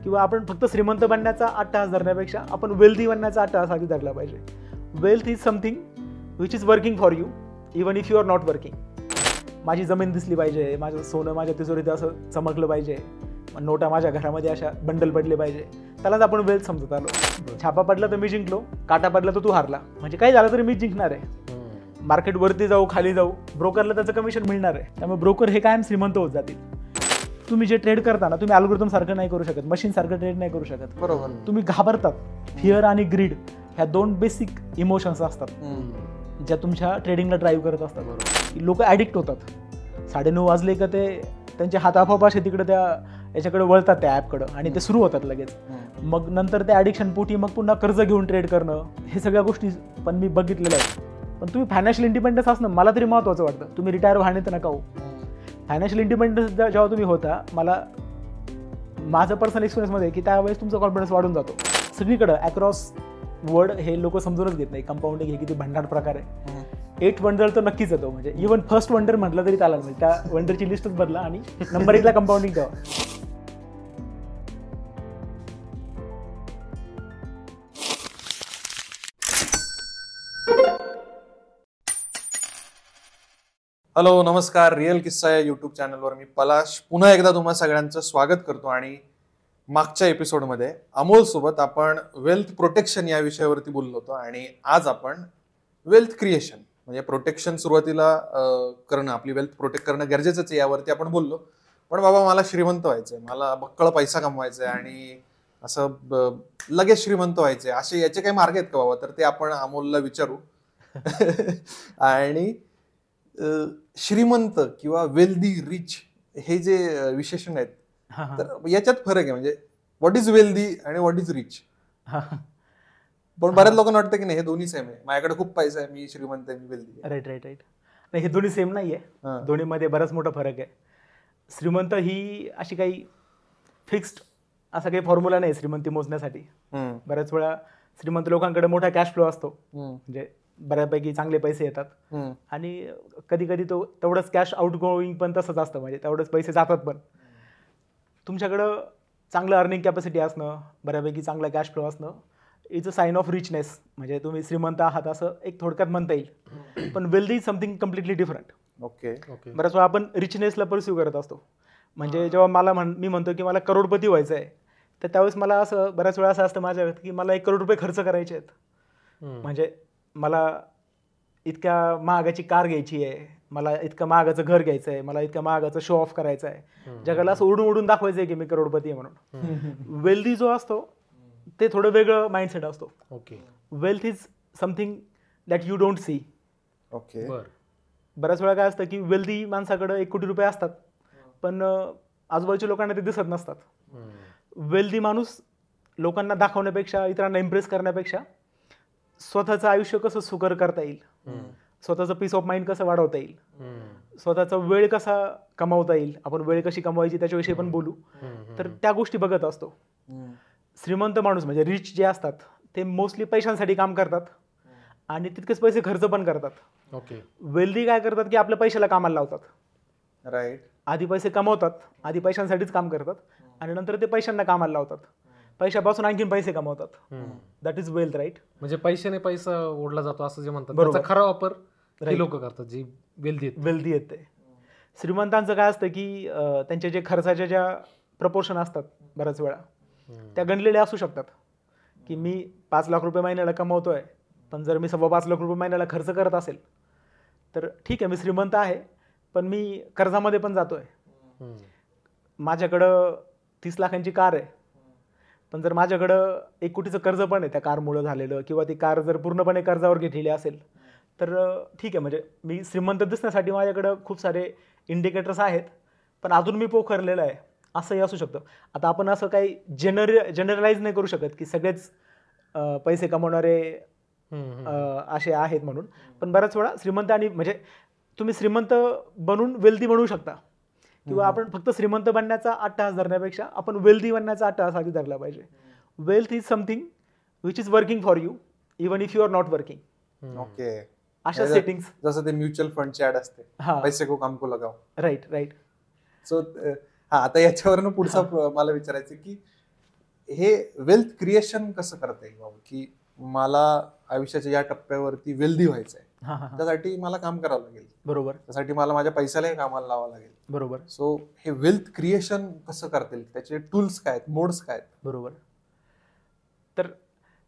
किंवा आपण फक्त श्रीमंत बनण्याचा अट्टहास धरण्यापेक्षा आपण वेल्दी बनण्याचा अट्टहास आधी धरला पाहिजे. Wealth is something which is working for you even if you are not working. माझी जमीन दिसली पाहिजे, माझं सोनं माझ्या तिजोरीत असं चमकलं पाहिजे, नोटा माझ्या घरामध्ये अशा बंडल पडले पाहिजे, त्यालाच आपण वेल्थ समजत आलो. छापा पडला तर मी जिंकलो, काटा पडला तर तू हारला, म्हणजे काही झालं तरी मी जिंकणार आहे. मार्केट वरती जाऊ खाली जाऊ, ब्रोकरला त्याचं कमिशन मिळणार आहे. त्यामुळे ब्रोकर हे कायम श्रीमंत होत जातील. तुम्ही जे ट्रेड करता ना, तुम्ही अल्गोरिदम सारखं नाही करू शकत, मशीन सारखं ट्रेड नाही करू शकत. बरोबर. तुम्ही घाबरतात. फिअर आणि ग्रीड ह्या दोन बेसिक इमोशन्स असतात ज्या तुमच्या ट्रेडिंगला ड्राईव्ह करत असतात. लोक ॲडिक्ट होतात. 9:30 वाजले का ते त्यांचे हात आपोआप तिकडे त्या याच्याकडे वळतात, त्या ॲपकडं, आणि ते सुरू होतात लगेच. मग नंतर त्या ॲडिक्शन पोटी मग पुन्हा कर्ज घेऊन ट्रेड करणं, हे सगळ्या गोष्टी पण मी बघितलेल्या आहेत. पण तुम्ही फायनान्शियल इंडिपेंडन्स असणं मला तरी महत्त्वाचं वाटतं. तुम्ही रिटायर व्हाणे तर नका हो. फायनान्शियल इंडिपेंडन्स जेव्हा तुम्ही होता, मला माझं पर्सनल एक्सपिरियन्समध्ये की त्यावेळेस तुमचा कॉन्फिडन्स वाढून जातो. सगळीकडं अक्रॉस वर्ल्ड हे लोक समजूनच घेत नाही. कंपाऊंडिंग हे किती भंडार प्रकार आहे. 8 वंडर तर नक्कीच येतो, म्हणजे इव्हन फर्स्ट वंडर म्हटलं तरी चालेल. म्हणजे त्या वंडरची लिस्टच बदला आणि नंबर 1ला कंपाऊंडिंग ठेवा. हॅलो, नमस्कार. रिअल किस्सा या युट्यूब चॅनलवर मी पलाश पुन्हा एकदा तुम्हा सगळ्यांचं स्वागत करतो. आणि मागच्या एपिसोडमध्ये अमोल सोबत आपण वेल्थ प्रोटेक्शन या विषयावरती बोललो होतो, आणि आज आपण वेल्थ क्रिएशन म्हणजे प्रोटेक्शन सुरुवातीला करणं, आपली वेल्थ प्रोटेक्ट करणं गरजेचंच आहे यावरती आपण बोललो. पण बाबा मला श्रीमंत व्हायचंय, मला बक्कळ पैसा कमवायचा आहे आणि असं लगेच श्रीमंत व्हायचंय, असे याचे काही मार्ग आहेत का बाबा? तर ते आपण अमोलला विचारू. आणि श्रीमंत किंवा वेल्दी, रिच हे जे विशेषण आहेत, तर याच्यात फरक आहे. म्हणजे व्हॉट इज वेल्दी आणि व्हॉट इज रिच. पण बऱ्याच लोकांना वाटतं की नाही, हे दोन्ही सेम आहे. माझ्याकडे खूप पैसा आहे, मी श्रीमंत आहे, मी वेल्दी. राईट. नाही, हे दोन्ही सेम नाहीये. दोन्हीमध्ये बराच मोठा फरक आहे. श्रीमंत ही अशी काही फिक्स्ड असा काही फॉर्म्युला नाही श्रीमंती मोजण्यासाठी. बऱ्याच वेळा श्रीमंत लोकांकडे मोठा कॅश फ्लो असतो, म्हणजे बऱ्यापैकी चांगले पैसे येतात, आणि कधी कधी तो तेवढंच कॅश आउट गोईंग पण तसंच असतं, म्हणजे तेवढंच पैसे जातात. पण तुमच्याकडं चांगलं अर्निंग कॅपॅसिटी असणं, बऱ्यापैकी चांगला कॅश फ्लो असणं is a sign of richness. म्हणजे तुम्ही श्रीमंत आहात असं एक थोडक्यात म्हणता येईल. पण wealthy is something completely different. Okay. बऱ्याच वेळा आपण रिचनेसला परस्यू करत असतो. म्हणजे जेव्हा मी म्हणतो की मला करोडपती व्हायचं आहे, तर त्यावेळेस मला असं बऱ्याच वेळा असं असतं माझ्या की मला 1 करोड रुपये खर्च करायचे आहेत. म्हणजे मला इतक्या महागाची कार घ्यायची आहे, मला इतकं महागाचं घर घ्यायचं आहे, मला इतकं महागाचं शो ऑफ करायचं आहे, जगाला असं उडून उडून दाखवायचं आहे की मी करोडपती आहे म्हणून. वेल्दी जो असतो ते थोडं वेगळं माइंडसेट असतो. Okay. Wealth is something that you don't see. Okay. बऱ्याच वेळा काय असतं की वेल्दी माणसाकडे 1 कोटी रुपये असतात, पण आजूबाजूच्या लोकांना ते दिसत नसतात. वेल्दी माणूस लोकांना दाखवण्यापेक्षा, इतरांना इम्प्रेस करण्यापेक्षा स्वतःचं आयुष्य कसं सुकर करता येईल, स्वतःचं पीस ऑफ माइंड कसं वाढवता येईल, स्वतःचा वेळ कसा कमावता येईल, आपण वेळ कशी कमवायची त्याच्याविषयी पण बोलू, तर त्या गोष्टी बघत असतो. श्रीमंत माणूस म्हणजे रिच जे असतात ते मोस्टली पैशांसाठी काम करतात आणि तितकेच पैसे खर्च पण करतात. ओके. वेल्दी काय करतात की आपल्या पैशाला कामाला लावतात. राईट. आधी पैसे कमवतात, आधी पैशांसाठीच काम करतात, आणि नंतर ते पैशांना कामाला लावतात, पैशापासून आणखीन पैसे कमवतात. That is wealth. राईट. म्हणजे पैशाने पैसा ओढला जातो असं जे म्हणतात, त्याचा खरा वापर लोक करतात जी वेल्दी येते. श्रीमंतांचं काय असतं की त्यांच्या जे खर्चाच्या ज्या प्रपोर्शन असतात बऱ्याच वेळा त्या गणलेल्या असू शकतात. की मी 5 लाख रुपये महिन्याला कमवतोय, पण जर मी 5.25 लाख रुपये महिन्याला खर्च करत असेल तर ठीक आहे, मी श्रीमंत आहे, पण मी कर्जामध्ये पण जातोय. माझ्याकडं 30 लाखांची कार आहे, पण जर माझ्याकडं 1 कोटीचं कर्ज पण आहे त्या कारमुळं झालेलं, किंवा ती कार जर पूर्णपणे कर्जावर घेतलेली असेल तर ठीक आहे, म्हणजे मी श्रीमंत दिसण्यासाठी माझ्याकडं खूप सारे इंडिकेटर्स आहेत, पण अजून मी पोखरलेलं आहे असंही असू शकतं. आता आपण असं काही जनरलाइज नाही करू शकत की सगळेच पैसे कमवणारे असे आहेत म्हणून. पण बऱ्याच वेळा श्रीमंत आणि म्हणजे तुम्ही श्रीमंत बनून वेल्दी बनवू शकता, किंवा आपण फक्त श्रीमंत बनण्याचा अट्टहास धरण्यापेक्षा आपण वेल्दी बनण्याचा अट्टहास आधी धरला पाहिजे. Wealth is something which is working for you even if you are not working. Okay. अशा सेटिंग्स जसं ते म्युच्युअल फंडची ऍड असते, पैसे को काम को लगाओ. राईट. सो आता याच्यावरनं पुढचा मला विचारायचं की हे वेल्थ क्रिएशन कसं करता येईल बाबा, की मला आयुष्याच्या या टप्प्यावरती वेल्दी व्हायचंय, त्यासाठी मला काम करावं लागेल, बरोबर, त्यासाठी मला माझ्या पैशालाही कामाला लावावं लागेल, बरोबर. सो हे वेल्थ क्रिएशन कसं करता येईल, त्याचे टूल्स काय आहेत, मोड्स काय आहेत? बरोबर. तर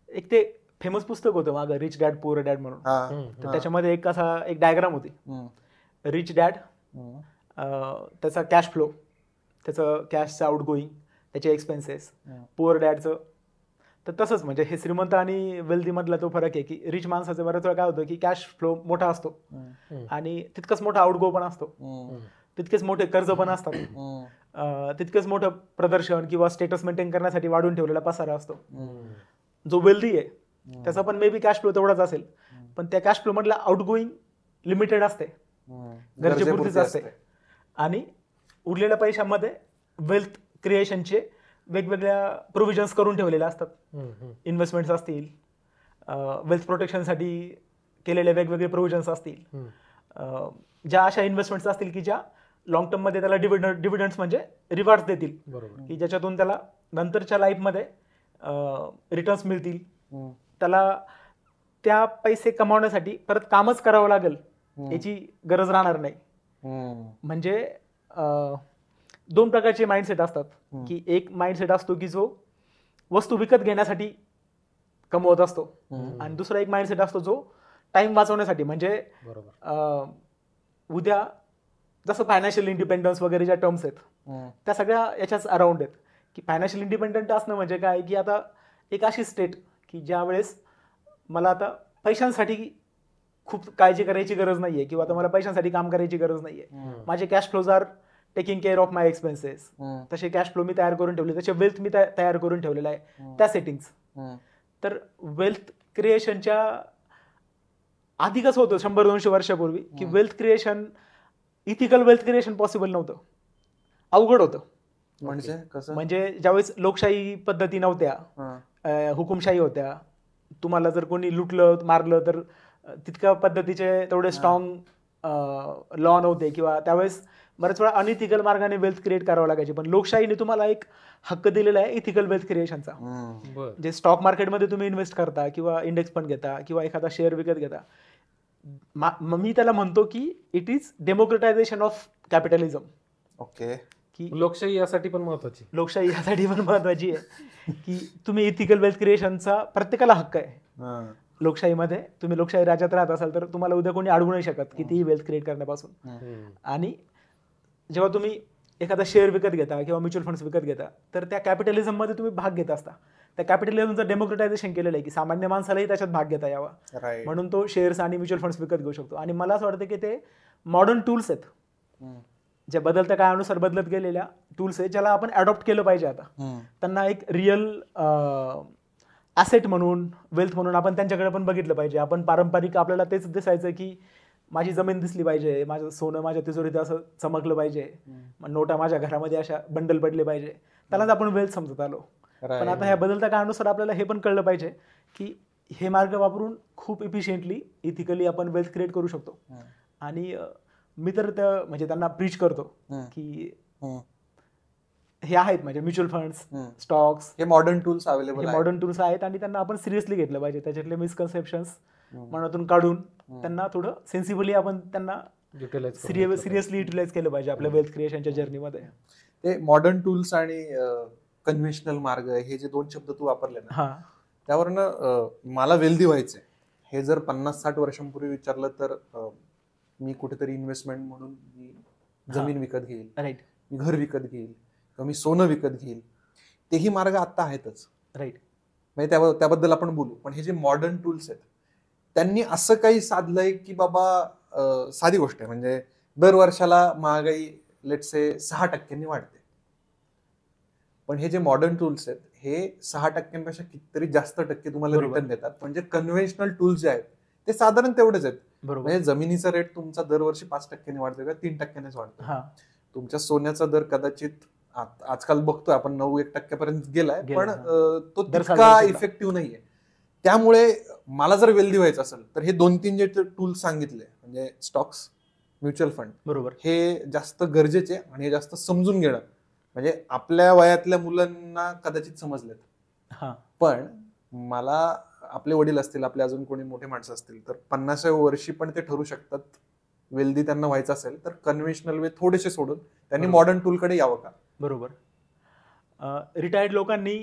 एक ते फेमस पुस्तक होतं मागं, रिच डॅड पुअर डॅड म्हणून. तर त्याच्यामध्ये एक डायग्राम होती. रिच डॅड त्याचा कॅश फ्लो, त्याचं कॅशचं आउट गोईंग, त्याचे एक्सपेन्सेस. पुअर डॅडचं तर तसंच, म्हणजे हे श्रीमंत आणि वेल्दी मधला तो फरक आहे की रिच माणसाचं बऱ्याच वेळा काय होतं की कॅश फ्लो मोठा असतो आणि तितकंच मोठा आउटगो पण असतो, तितकेच मोठे कर्ज पण असतात, तितकंच मोठं प्रदर्शन किंवा स्टेटस मेंटेन करण्यासाठी वाढून ठेवलेला पसारा असतो. जो वेल्दी आहे त्याचा पण मे बी कॅश फ्लो तेवढाच असेल, पण त्या कॅश फ्लो मधला आउटगोईंग लिमिटेड असते, गरजेपुरतीच असते. आणि उरलेल्या पैशामध्ये वेल्थ क्रिएशनचे वेगवेगळ्या प्रोव्हिजन्स करून ठेवलेल्या असतात. इन्व्हेस्टमेंट्स असतील, वेल्थ प्रोटेक्शनसाठी केलेले वेगवेगळे प्रोव्हिजन्स असतील, ज्या अशा इन्व्हेस्टमेंट्स असतील की ज्या लॉंग टर्म मध्ये त्याला डिव्हिडंड्स म्हणजे रिवॉर्ड्स देतील, की ज्याच्यातून त्याला नंतरच्या लाईफमध्ये रिटर्न्स मिळतील. त्याला त्या पैसे कमावण्यासाठी परत कामच करावं लागेल याची गरज राहणार नाही. म्हणजे दोन प्रकारचे माइंडसेट असतात, की एक माइंडसेट असतो की जो वस्तू विकत घेण्यासाठी कमवत असतो, आणि दुसरा एक माइंडसेट असतो जो टाइम वाचवण्यासाठी. म्हणजे उद्या जसं फायनान्शियल इंडिपेंडन्स वगैरे ज्या टर्म्स आहेत त्या सगळ्या याच्याच अराउंड आहेत. की फायनान्शियल इंडिपेंडंट असणं म्हणजे काय, की आता एक अशी स्टेट की ज्या वेळेस मला आता पैशांसाठी खूप काळजी करायची गरज नाहीये, किंवा आता मला पैशांसाठी काम करायची गरज नाहीये. माझे cash flows are taking care of my expenses. तसे कॅश फ्लो मी तयार करून ठेवले, तसे वेल्थ मी तयार करून ठेवलेला आहे त्या सेटिंग्स. तर वेल्थ क्रिएशनच्या आधी कसं होतं 100-200 वर्षापूर्वी, की wealth creation, ethical wealth creation possible नव्हतं, अवघड होतं. म्हणजे कसं? म्हणजे ज्यावेळेस लोकशाही पद्धती नव्हत्या, हुकुमशाही होत्या, तुम्हाला जर कोणी लुटलं मारलं तर तितक्या पद्धतीचे तेवढे स्ट्रॉंग लॉ नव्हते, किंवा त्यावेळेस बऱ्याच वेळा अनइथिकल मार्गाने वेल्थ क्रिएट करावं लागायची. पण लोकशाहीने तुम्हाला एक हक्क दिलेला आहे इथिकल वेल्थ क्रिएशनचा. जे स्टॉक मार्केटमध्ये तुम्ही इन्व्हेस्ट करता, किंवा इंडेक्स फंड घेता, किंवा एखादा शेअर विकत घेता, मी त्याला म्हणतो की it is democratization of capitalism. Okay. की लोकशाही यासाठी पण महत्वाची, लोकशाही यासाठी पण महत्वाची आहे की तुम्ही इथिकल वेल्थ क्रिएशनचा प्रत्येकाला हक्क आहे. लोकशाहीमध्ये तुम्ही लोकशाही राज्यात राहत असाल तर तुम्हाला उद्या कोणी अडवू नाही शकत कितीही वेल्थ क्रिएट करण्यापासून. आणि जेव्हा तुम्ही एखादा शेअर विकत घेता किंवा म्युच्युअल फंड्स विकत घेता, तर त्या कॅपिटलिझममध्ये तुम्ही भाग घेत असता. त्या कॅपिटलिझमचं डेमोक्रेटायझेशन केलेलं आहे की सामान्य माणसालाही त्याच्यात भाग घेता यावा, म्हणून तो शेअर्स आणि म्युच्युअल फंड्स विकत घेऊ शकतो. आणि मला असं वाटतं की ते मॉडर्न टूल्स आहेत, ज्या बदलत्या काळानुसार बदलत गेलेल्या टूल्स आहेत, ज्याला आपण अडॉप्ट केलं पाहिजे. आता त्यांना एक रिअल ॲसेट म्हणून, वेल्थ म्हणून आपण त्यांच्याकडे पण बघितलं पाहिजे. आपण पारंपरिक आपल्याला तेच दिसायचं की माझी जमीन दिसली पाहिजे, माझं सोनं माझ्या तिजोरीत असं चमकलं पाहिजे, नोटा माझ्या घरामध्ये अशा बंडल पडले पाहिजे, त्यालाच आपण वेल्थ समजत आलो. पण आता ह्या बदलत्या काळानुसार आपल्याला हे पण कळलं पाहिजे की हे मार्ग वापरून खूप इफिशियंटली इथिकली आपण वेल्थ क्रिएट करू शकतो. आणि मी तर म्हणजे त्यांना प्रीच करतो की हे आहेत म्हणजे म्युच्युअल फंड्स, स्टॉक्स, हे मॉडर्न टूल्स अवेलेबल आहेत, मॉडर्न टूल्स आहेत, आणि त्यांना आपण सिरियसली घेतलं पाहिजे. त्याच्यातले मिसकन्सेप्शन्स मनातून काढून त्यांना थोडं सेन्सिबली आपण त्यांना सिरियसली युटिलाइज केलं पाहिजे आपल्या वेल्थ क्रिएशनच्या जर्नीमध्ये. ते मॉडर्न टूल्स आणि कन्व्हेन्शनल मार्ग, हे जे दोन शब्द तू वापरले ना, त्यावरनं मला वेल्दी व्हायचंय हे जर 50-60 वर्षांपूर्वी विचारलं तर मी कुठेतरी इन्व्हेस्टमेंट म्हणून मी जमीन विकत घेईल, मी घर विकत घेईल, किंवा मी सोनं विकत घेईल, तेही मार्ग आता आहेतच. राईट. म्हणजे त्याबद्दल आपण बोलू. पण हे जे मॉडर्न टूल्स आहेत त्यांनी असं काही साधलंय की बाबा, साधी गोष्ट आहे, म्हणजे दर वर्षाला महागाई लेट्स से 6% वाढते, पण हे जे मॉडर्न टूल्स आहेत हे 6% कितीतरी जास्त टक्के तुम्हाला रिटर्न देतात. म्हणजे कन्व्हेन्शनल टूल्स जे आहेत ते साधारण तेवढेच आहेत. म्हणजे जमिनीचा रेट तुमचा दरवर्षी 5% वाढतो का 3%नेच वाढतो. तुमच्या सोन्याचा दर कदाचित आजकाल बघतोय आपण 9-1% गेलाय, पण तो तितका इफेक्टिव्ह नाहीये. त्यामुळे मला जर वेल्दी व्हायचं असेल तर हे 2-3 जे टूल्स सांगितले, म्हणजे स्टॉक्स, म्युच्युअल फंड, बरोबर, हे जास्त गरजेचे आणि हे जास्त समजून घेणं म्हणजे आपल्या वयातल्या मुलांना कदाचित समजलेत, हा पण मला आपले वडील असतील, आपले अजून कोणी मोठे माणसं असतील तर 50व्या वर्षी पण ते ठरू शकतात वेल्दी त्यांना व्हायचं असेल तर कन्व्हेन्शनल वे थोडेसे सोडून त्यांनी मॉडर्न टूलकडे यावं का? बरोबर. रिटायर्ड लोकांनी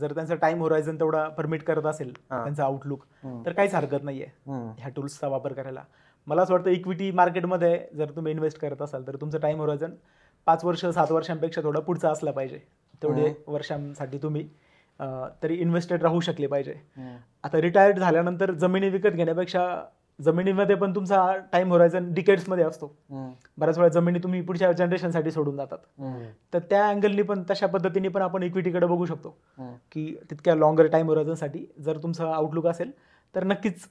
जर त्यांचा टाइम होरायझन तेवढा परमिट करत असेल त्यांचा आउटलुक तर काहीच हरकत नाहीये ह्या टूल्सचा वापर करायला. मला असं वाटतं इक्विटी मार्केटमध्ये जर तुम्ही इन्व्हेस्ट करत असाल तर तुमचं टाइम होरायझन 5 वर्ष 7 वर्षांपेक्षा थोडा पुढचा असला पाहिजे. तेवढे वर्षांसाठी तुम्ही तरी इन्व्हेस्टेड राहू शकले पाहिजे. आता रिटायर्ड झाल्यानंतर जमिनी विकत घेण्यापेक्षा जमिनीमध्ये पण तुमचा टाइम होरायझन डिकेड्समध्ये असतो. बऱ्याच वेळा जमिनी तुम्ही पुढच्या जनरेशनसाठी सोडून जातात. तर त्या अँगलनी पण तशा पद्धतीने पण आपण इक्विटीकडे बघू शकतो की तितक्या लॉंगर टाइम होरायझनसाठी जर तुमचा आउटलुक असेल तर नक्कीच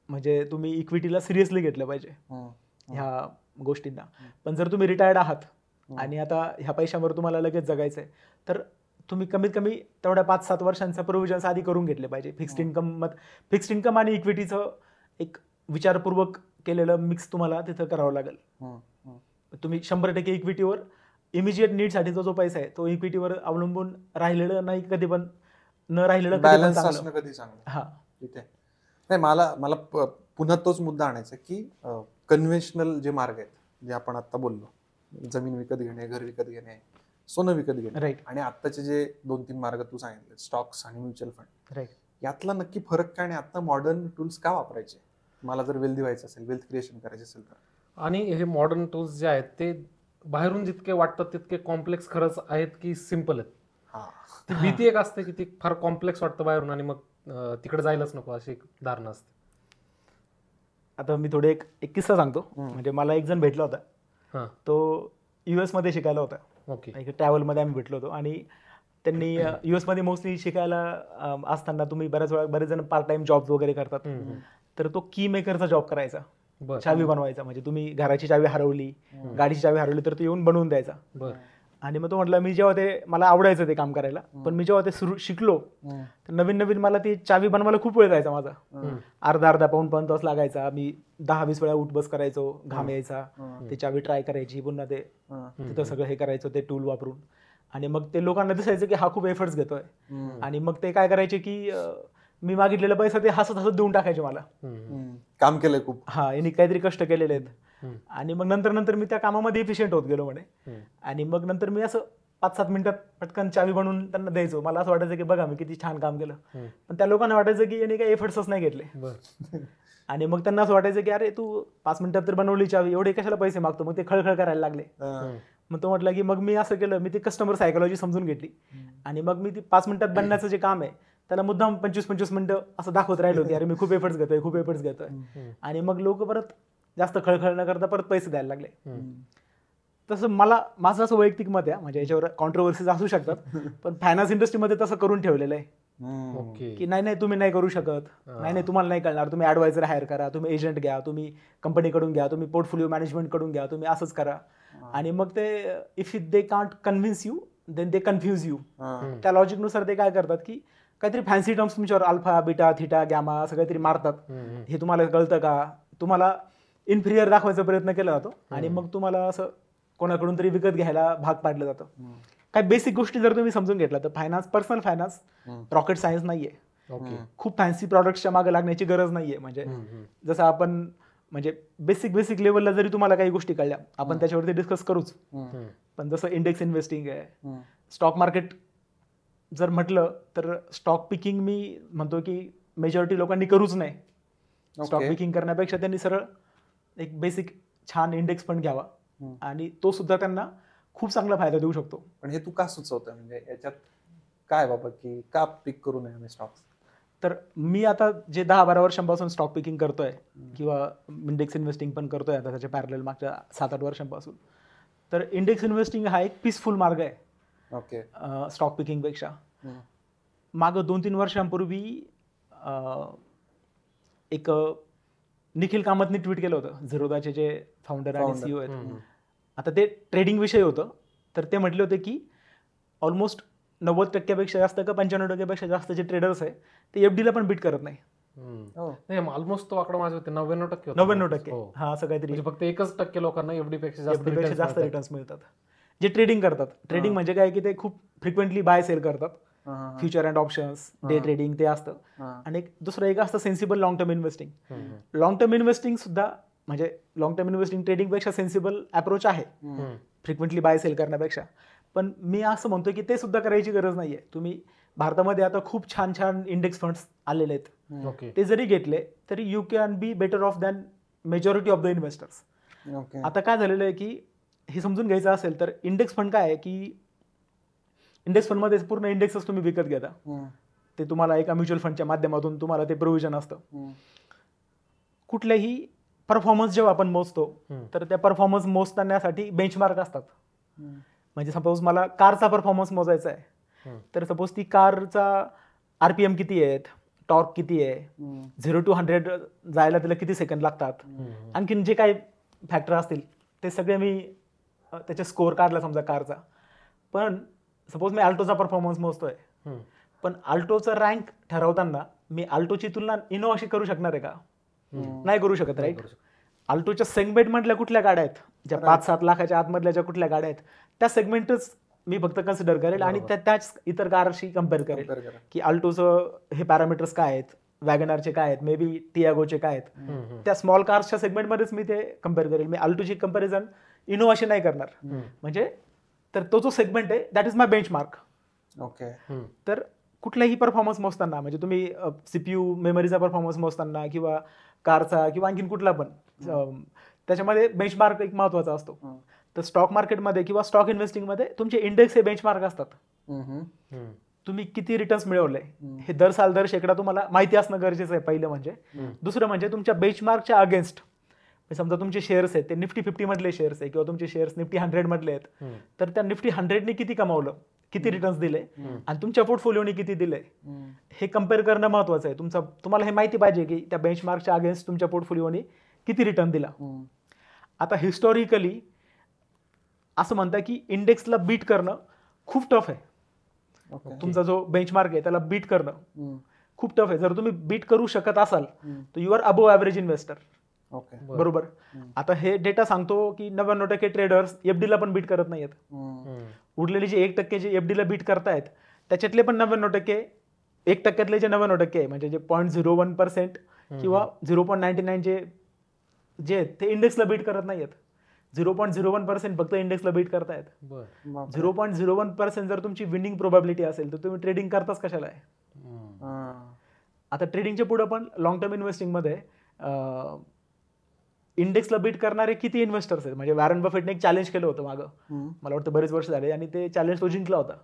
म्हणजे तुम्ही इक्विटीला सिरियसली घेतलं पाहिजे ह्या गोष्टींना. पण जर तुम्ही रिटायर्ड आहात आणि आता ह्या पैशांवर तुम्हाला लगेच जगायचंय तर तुम्ही कमीत कमी तेवढ्या 5-7 वर्षांचा प्रोव्हिजन्स आधी करून घेतले पाहिजे. फिक्स्ड इन्कम आणि इक्विटीचं एक विचारपूर्वक केलेलं मिक्स तुम्हाला तिथं करावं लागेल. तुम्ही 100% इक्विटीवर इमिजिएट नीडसाठीचा जो पैसा आहे तो इक्विटीवर अवलंबून राहिलेलं नाही कधी पण, न राहिलेलं बॅलन्स असणं कधी चांगलं. हा ठीक आहे. नाही मला पुन्हा तोच मुद्दा आणायचा की कन्व्हेन्शनल जे मार्ग आहेत जे आपण आता बोललो, जमीन विकत घेणे, घर विकत घेणे, सोनं विकत घेणे, राईट, आणि आत्ताचे जे 2-3 मार्ग तू सांगितले स्टॉक्स आणि म्युच्युअल फंड, राईट, यातला नक्की फरक काय आणि आता मॉडर्न टूल्स का वापरायचे मला जर वेल्दी व्हायचं असेल, वेल्थ क्रिएशन करायचं असेल तर? आणि हे मॉडर्न टूल्स जे आहेत ते बाहेरून जितके वाटतात तितके कॉम्प्लेक्स खरंच आहेत की सिम्पल आहेत? हा, ती भीती एक असते की ती फार कॉम्प्लेक्स वाटतं बाहेरून आणि मग तिकडे जायलाच नको अशी एक धारणा असते. आता मी थोडे एक किस्सा सांगतो. म्हणजे मला एक जण भेटला होता. हां, तो US मध्ये शिकायला होता. ओके. ट्रॅव्हलमध्ये आम्ही भेटलो होतो आणि त्यांनी US मध्ये मोस्टली शिकायला असताना तुम्ही बरेच जण पार्ट टाइम जॉब वगैरे करतात. तर तो की मेकरचा जॉब करायचा, बरं चावी बनवायचा. म्हणजे तुम्ही घराची चावी हरवली, गाडीची चावी हरवली तर तो येऊन बनवून द्यायचा. बरं आणि मग तो म्हटलं मी जेव्हा ते मला आवडायचं ते काम करायला, पण मी जेव्हा ते शिकलो तर नवीन मला ती चावी बनवायला खूप वेळ जायचा माझा. अर्धा पाऊण तास लागायचा. मी 10-20 वेळा उठ बस करायचो, घाम यायचा, ते चावी ट्राय करायची, पुन्हा ते तिथं सगळं हे करायचं ते टूल वापरून. आणि मग ते लोकांना दिसायचं की हा खूप एफर्ट्स घेतोय. आणि मग ते काय करायचे की मी मागितलेला पैसा ते हसत देऊन टाकायचे मला. काम केलंय खूप, हा, यांनी काहीतरी कष्ट केलेले आहेत. आणि मग नंतर मी त्या कामामध्ये इफिशियंट होत गेलो म्हणे. आणि मग नंतर मी असं 5-7 मिनिटात पटकन चावी बनवून त्यांना द्यायचो. मला असं वाटायचं की बघा मी किती छान काम केलं. पण त्या लोकांना वाटायचं की यांनी काही एफर्ट्सच नाही घेतले. आणि मग त्यांना असं वाटायचं की अरे तू 5 मिनिटात तर बनवली चावी, एवढे कशाला पैसे मागतो. मग ते खळखळ करायला लागले. मग तो म्हटलं की मग मी असं केलं, मी ती कस्टमर सायकोलॉजी समजून घेतली. आणि मग मी ती 5 मिनिटात बनण्याचं जे काम आहे त्याला मुद्दाम 25-25 मिनिटं असं दाखवत राहिलो की अरे मी खूप एफर्ट्स घेतोय. आणि मग लोक परत जास्त खळखळ न करता परत पैसे द्यायला लागले. तसं माझं असं वैयक्तिक मत आहे, म्हणजे याच्यावर कॉन्ट्रोवर्सीज असू शकतात, पण फायनान्स इंडस्ट्रीमध्ये तसं करून ठेवलेलं आहे की नाही तुम्ही नाही करू शकत, नाही तुम्हाला नाही कळणार, तुम्ही ऍडवायझर हायर करा, तुम्ही एजंट घ्या, तुम्ही कंपनीकडून घ्या, तुम्ही पोर्टफोलिओ मॅनेजमेंट कडून घ्या, तुम्ही असंच करा. आणि मग ते if they can't convince you then they confuse you. त्या लॉजिकनुसार ते काय करतात की काहीतरी फॅन्सी टर्म्स तुमच्यावर अल्फा, बीटा, थीटा, गॅमा असं काहीतरी मारतात. हे तुम्हाला कळतं का? तुम्हाला इन्फिरियर दाखवायचा प्रयत्न केला जातो आणि मग तुम्हाला असं कोणाकडून तरी विकत घ्यायला भाग पाडलं जातं. काही बेसिक गोष्टी जर तुम्ही समजून घेतला तर finance, personal finance rocket science नाहीये. खूप फॅन्सी प्रॉडक्ट्सच्या मागे लागण्याची गरज नाहीये. म्हणजे जसं आपण म्हणजे बेसिक लेवलला जरी तुम्हाला काही गोष्टी कळल्या आपण त्याच्यावरती डिस्कस करूच. पण जसं इंडेक्स इन्व्हेस्टिंग आहे, स्टॉक मार्केट जर म्हटलं तर स्टॉक पिकिंग मी म्हणतो की मेजॉरिटी लोकांनी करूच नाही. स्टॉक पिकिंग करण्यापेक्षा त्यांनी सरळ एक बेसिक छान इंडेक्स पण घ्यावा आणि तो सुद्धा त्यांना खूप चांगला फायदा देऊ शकतो. पण हे तू का सुचवतोय, म्हणजे याच्यात काय बाबा की का पिक करू नये आम्ही स्टॉक्स? तर मी आता जे 10-12 वर्षांपासून स्टॉक पिकिंग करतोय किंवा इंडेक्स इन्व्हेस्टिंग पण करतोय आता त्याच्या पॅरलल मागच्या 7-8 वर्षांपासून, तर इंडेक्स इन्व्हेस्टिंग हा एक पीसफुल मार्ग आहे स्टॉक पिकिंग पेक्षा. मागं 2-3 वर्षांपूर्वी एक निखिल कामतने ट्विट केलं होतं, झिरोदाचे जे फाउंडर आणि CEO आहेत. आता ते ट्रेडिंग विषयी होतं. तर ते म्हटले होते की ऑलमोस्ट 90% जास्त का 95% जास्त जे ट्रेडर्स आहे ते FD ला पण बीट करत नाही. ऑलमोस्ट तो आकडा माझे होते 99%. 99%. हा, असं काहीतरी. फक्त 1% लोकांना FD पेक्षा जास्त रिटर्न्स मिळतात. जे ट्रेडिंग करतात. ट्रेडिंग म्हणजे काय की ते खूप फ्रिक्वेंटली बाय सेल करतात, future and options, day trading ते असतं. आणि दुसरं एक असतं sensible long term investing. Long term investing सुद्धा म्हणजे लॉंग टर्म इन्व्हेस्टिंग ट्रेडिंगपेक्षा सेन्सिबल अप्रोच आहे फ्रिक्वेंटली बाय सेल करण्यापेक्षा. पण मी असं म्हणतो की ते सुद्धा करायची गरज नाहीये. तुम्ही भारतामध्ये आता खूप छान छान इंडेक्स फंड्स आलेले आहेत, ते जरी घेतले तरी you can be better of than majority of the investors. आता काय झालेलं आहे की हे समजून घ्यायचं असेल तर इंडेक्स फंड काय आहे की इंडेक्स फंडमध्ये पूर्ण इंडेक्सच तुम्ही विकत घेता. ते तुम्हाला एका म्युच्युअल फंडच्या माध्यमातून तुम्हाला ते प्रोव्हिजन असतं. कुठल्याही परफॉर्मन्स जेव्हा आपण मोजतो तर त्या परफॉर्मन्स मोजण्यासाठी बेंचमार्क असतात. म्हणजे सपोज मला कारचा परफॉर्मन्स मोजायचा आहे, तर सपोज ती कारचा RPM किती आहेत, टॉर्क किती आहे, 0 to 100 जायला त्याला किती सेकंद लागतात, आणखीन जे काही फॅक्टर असतील ते सगळे मी त्याचे स्कोअर काढला समजा कारचा. पण सपोज मी आल्टोचा परफॉर्मन्स मोजतोय, पण आल्टोचा रँक ठरवताना मी आल्टोची तुलना इनोवाशी करू शकणार आहे का? नाही करू शकत, राईट. आल्टोच्या सेगमेंटमधल्या कुठल्या गाड्या आहेत, ज्या 5-7 लाखाच्या आतमधल्या ज्या कुठल्या गाड्या आहेत, त्या सेगमेंटच मी फक्त कन्सिडर करेल आणि त्याच इतर कारशी कम्पेअर करेल की आल्टोचं हे पॅरामीटर्स काय आहेत, वॅगनारचे काय आहेत, मे बी टियागोचे काय आहेत. त्या स्मॉल कार्सच्या सेगमेंटमध्येच मी ते कम्पेअर करेल. मी आल्टोची कंपॅरिझन इनोवाशी नाही करणार. म्हणजे तर तो जो सेगमेंट आहे that is my benchmark. Okay. तर कुठलाही परफॉर्मन्स मोजताना म्हणजे तुम्ही CPU मेमरीचा परफॉर्मन्स मोजताना किंवा कारचा किंवा आणखीन कुठला पण त्याच्यामध्ये बेंचमार्क एक महत्वाचा असतो. तर स्टॉक मार्केटमध्ये किंवा स्टॉक इन्व्हेस्टिंगमध्ये तुमचे इंडेक्स हे बेंचमार्क असतात. तुम्ही किती रिटर्न्स मिळवले हे दर साल दर शेकडा तुम्हाला माहिती असणं गरजेचं आहे पहिलं म्हणजे. दुसरं म्हणजे तुमच्या बेंचमार्कच्या अगेन्स्ट समजा तुमचे शेअर्स आहेत ते निफ्टी 50 मधले शेअर्स आहे किंवा तुमचे शेअर्स निफ्टी 100 मधले आहेत, तर त्या निफ्टी 100ने किती कमावलं, किती रिटर्न्स दिले आणि तुमच्या पोर्टफोलिओने किती दिले हे कम्पेअर करणं महत्वाचं आहे. तुम्हाला हे माहिती पाहिजे की त्या बेंचमार्कच्या अगेन्स्ट तुमच्या पोर्टफोलिओने किती रिटर्न दिला. आता हिस्टॉरिकली असं म्हणतात की इंडेक्सला बीट करणं खूप टफ आहे. तुमचा जो बेंचमार्क आहे त्याला बीट करणं खूप टफ आहे. जर तुम्ही बीट करू शकत असाल तर you are above average investor. बरोबर. आता हे डेटा सांगतो की 99% ट्रेडर्स FD पण बीट करत नाहीयेत. उरलेले जे 1% जे FD ला बीट करतायत त्याच्यातले पण 99%, 1%तले जे 99% म्हणजे जे 0.01% किंवा 0.99 जे आहेत ते इंडेक्सला बीट करत नाहीयेत. 0.01% फक्त इंडेक्सला बीट करतायत. 0.01% जर तुमची विनिंग प्रोबॅबिलिटी असेल तर तुम्ही ट्रेडिंग करताच कशाला आहे. आता ट्रेडिंगच्या पुढे पण लॉंग टर्म इन्व्हेस्टिंगमध्ये इंडेक्सला बीट करणारे किती इन्व्हेस्टर्स आहेत. म्हणजे वॉरेन बफेटने एक चॅलेंज केलं होतं मागं, मला वाटतं बरेच वर्ष झाले, आणि ते चॅलेंज तो जिंकला होता.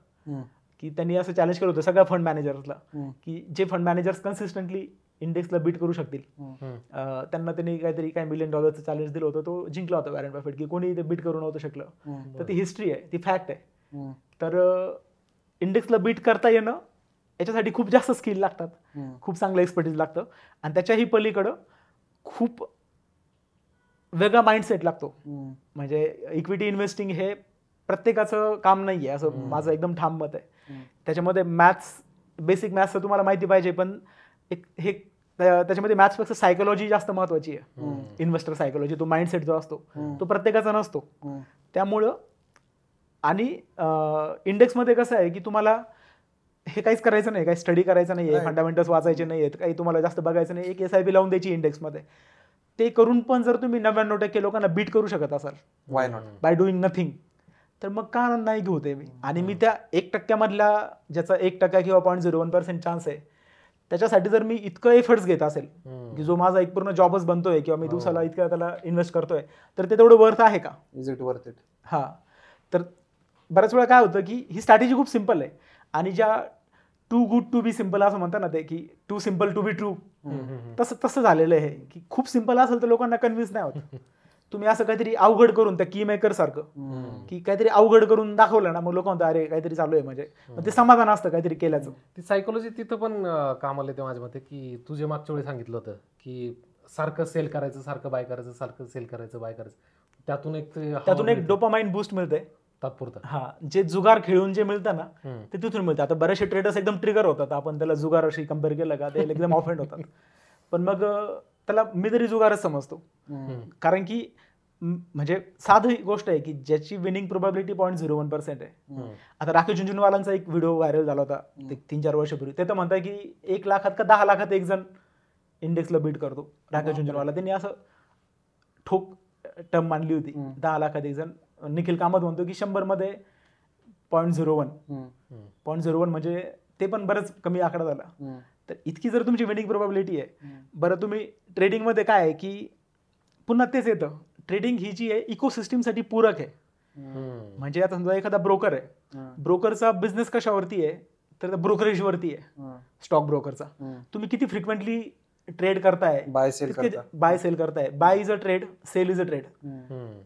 की त्यांनी असं चॅलेंज केलं होतं सगळ्या फंड मॅनेजर्सला की जे फंड मॅनेजर्स कन्सिस्टंटली इंडेक्सला बीट करू शकतील त्यांना त्यांनी काही $1 मिलियन चॅलेंज दिलं होतं. तो जिंकला होता वॉरेन बफेट, की कोणी ते बीट करू नव्हतं शकलं. तर ती हिस्ट्री आहे, ती फॅक्ट आहे. तर इंडेक्सला बीट करता येणं याच्यासाठी खूप जास्त स्किल लागतात, खूप चांगलं एक्सपर्टीज लागतं आणि त्याच्याही पलीकडं खूप वेगळा माइंडसेट लागतो. म्हणजे इक्विटी इन्व्हेस्टिंग हे प्रत्येकाचं काम नाही आहे असं माझं एकदम ठाम मत आहे. त्याच्यामध्ये मॅथ्स, बेसिक मॅथ्स तर तुम्हाला माहिती पाहिजे, पण हे त्याच्यामध्ये मॅथ्सपेक्षा सायकोलॉजी जास्त महत्वाची आहे. इन्व्हेस्टर सायकोलॉजी, तो माइंडसेट जो असतो तो प्रत्येकाचा नसतो. त्यामुळं आणि इंडेक्समध्ये कसं आहे की तुम्हाला हे काहीच करायचं नाही, काही स्टडी करायचं नाही आहे, फंडामेंटल्स वाचायचे नाही आहेत, काही तुम्हाला जास्त बघायचं नाही. एक SIP लावून द्यायची इंडेक्समध्ये. ते करून पण जर तुम्ही 99% लोकांना बीट करू शकत असाल why not bye doing nothing, तर मग का नाही घेऊ ते मी. आणि मी त्या 1% मधल्या ज्याचा 1% किंवा 0.01% चान्स आहे त्याच्यासाठी जर मी इतकं एफर्ट्स घेत असेल की जो माझा एक पूर्ण जॉबच बनतोय किंवा मी दिवसाला इतकं त्याला इन्व्हेस्ट करतोय, तर ते तेवढं वर्थ आहे का? Is it worth it? हा. तर बऱ्याच वेळा काय होतं की ही स्ट्रॅटेजी खूप सिम्पल आहे आणि ज्या too good to be simple असं म्हणतात ना ते, की too simple to be true, तसं झालेलं आहे की खूप सिम्पल असेल तर लोकांना कन्व्हिन्स नाही होत. तुम्ही असं काहीतरी अवघड करून त्या की मेकर सारखं की काहीतरी अवघड करून दाखवलं ना, मग लोक म्हणतात अरे काहीतरी चालू आहे, म्हणजे ते समाधान असतं काहीतरी केल्याचं. ती सायकोलॉजी तिथं पण कामाला येते माझ्या मते, की तुझे मागच्या वेळी सांगितलं होतं की सारखं सेल करायचं, सारखं बाय करायचं, सारखं सेल करायचं, बाय करायचं, त्यातून एक डोपामाइन बूस्ट मिळते तात्पुरतं. हा, जे जुगार खेळून जे मिळतं ना ते तिथून मिळतं. आता बरेचसे ट्रेडर्स एकदम ट्रिगर होतात, आपण त्याला जुगाराशी कम्पेअर केलं का ते एकदम ऑफेंड होतात. पण मग त्याला मी तरी जुगारच समजतो, कारण की म्हणजे साधी गोष्ट आहे की ज्याची विनिंग प्रोबॅबिलिटी 0.01% आहे. आता राकेश झुंझुनवालांचा एक व्हिडिओ व्हायरल झाला होता 3-4 वर्षापूर्वी. ते तर म्हणताय की 1 लाखात का 10 लाखात एक जण इंडेक्सला बीट करतो. राकेश झुंझुनवाला त्यांनी असं ठोक टर्म मानली होती. 10 लाखात एक जण. निखिल कामत म्हणतो की 100 मध्ये 0.01 म्हणजे ते पण बरंच कमी आकडा झाला. तर इतकी जर तुमची विनिंग प्रोबॅबिलिटी आहे. बरं तुम्ही ट्रेडिंगमध्ये काय आहे की पुन्हा तेच येतं, ट्रेडिंग ही जी आहे इकोसिस्टीमसाठी पूरक आहे. म्हणजे आता समजा एखादा ब्रोकर आहे, ब्रोकरचा बिझनेस कशावरती आहे तर ब्रोकरेजवरती आहे, स्टॉक ब्रोकरचा. तुम्ही किती फ्रिक्वेंटली ट्रेड करताय, बाय सेल करताय. Buy is a trade, sell is a trade.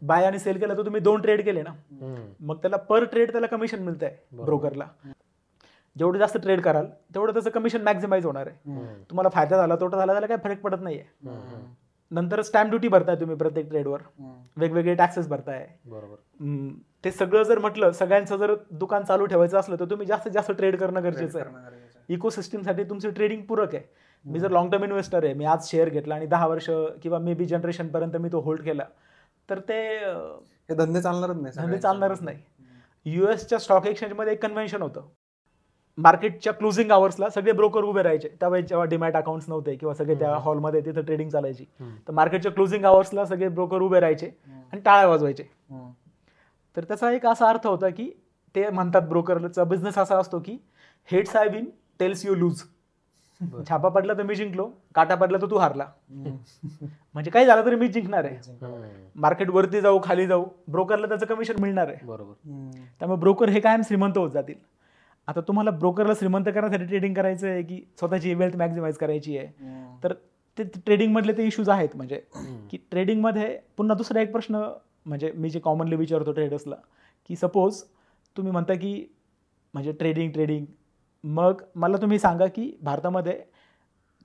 Buy आणि सेल केलं तर तुम्ही 2 ट्रेड केले ना, मग त्याला पर ट्रेड त्याला कमिशन मिळत आहे ब्रोकरला. जेवढे जास्त ट्रेड कराल तेवढं त्याचं कमिशन मॅक्झिमाइज होणार आहे. तुम्हाला फायदा झाला तोटा झाला त्याला काही फरक पडत नाहीये. नंतर स्टॅम्प ड्युटी भरताय तुम्ही प्रत्येक ट्रेडवर, वेगवेगळे टॅक्सेस भरताय. ते सगळं जर म्हटलं, सगळ्यांचं जर दुकान चालू ठेवायचं असलं तर तुम्ही जास्तीत जास्त ट्रेड करणं गरजेचं आहे. इकोसिस्टीमसाठी तुमची ट्रेडिंग पूरक आहे. मी जर लॉंग टर्म इन्व्हेस्टर आहे, मी आज शेअर घेतला आणि 10 वर्ष किंवा मे बी जनरेशन पर्यंत मी तो होल्ड केला, तर ते धंदे चालणारच नाही. युएसच्या स्टॉक एक्सचेंजमध्ये एक कन्व्हेन्शन होतं. मार्केटच्या क्लोजिंग आवर्सला सगळे ब्रोकर उभे राहायचे. त्यावेळेस जेव्हा डिमॅट अकाउंट्स नव्हते किंवा सगळे त्या हॉलमध्ये तिथं ट्रेडिंग चालायची, तर मार्केटच्या क्लोजिंग आवर्सला सगळे ब्रोकर उभे राहायचे आणि टाळ्या वाजवायचे. तर त्याचा एक असा अर्थ होता की ते म्हणतात, ब्रोकरचा बिझनेस असा असतो की heads I win, tells you lose. छापा पडला तर मी जिंकलो, काटा पडला तर तू हारला. म्हणजे काही झालं तरी मी जिंकणार आहे. मार्केट वरती जाऊ खाली जाऊ, ब्रोकरला त्याचं कमिशन मिळणार आहे. त्यामुळे ब्रोकर हे कायम श्रीमंत होत जातील. आता तुम्हाला ब्रोकरला श्रीमंत करण्यासाठी ट्रेडिंग करायचं आहे की स्वतःची वेल्थ मॅक्झिमाइज करायची आहे, तर ते ट्रेडिंग मधले ते इश्यूज आहेत. म्हणजे की ट्रेडिंगमध्ये पुन्हा दुसरा एक प्रश्न, म्हणजे मी जे कॉमनली विचारतो ट्रेडर्सला, की सपोज तुम्ही म्हणता की म्हणजे ट्रेडिंग मग मला तुम्ही सांगा की भारतामध्ये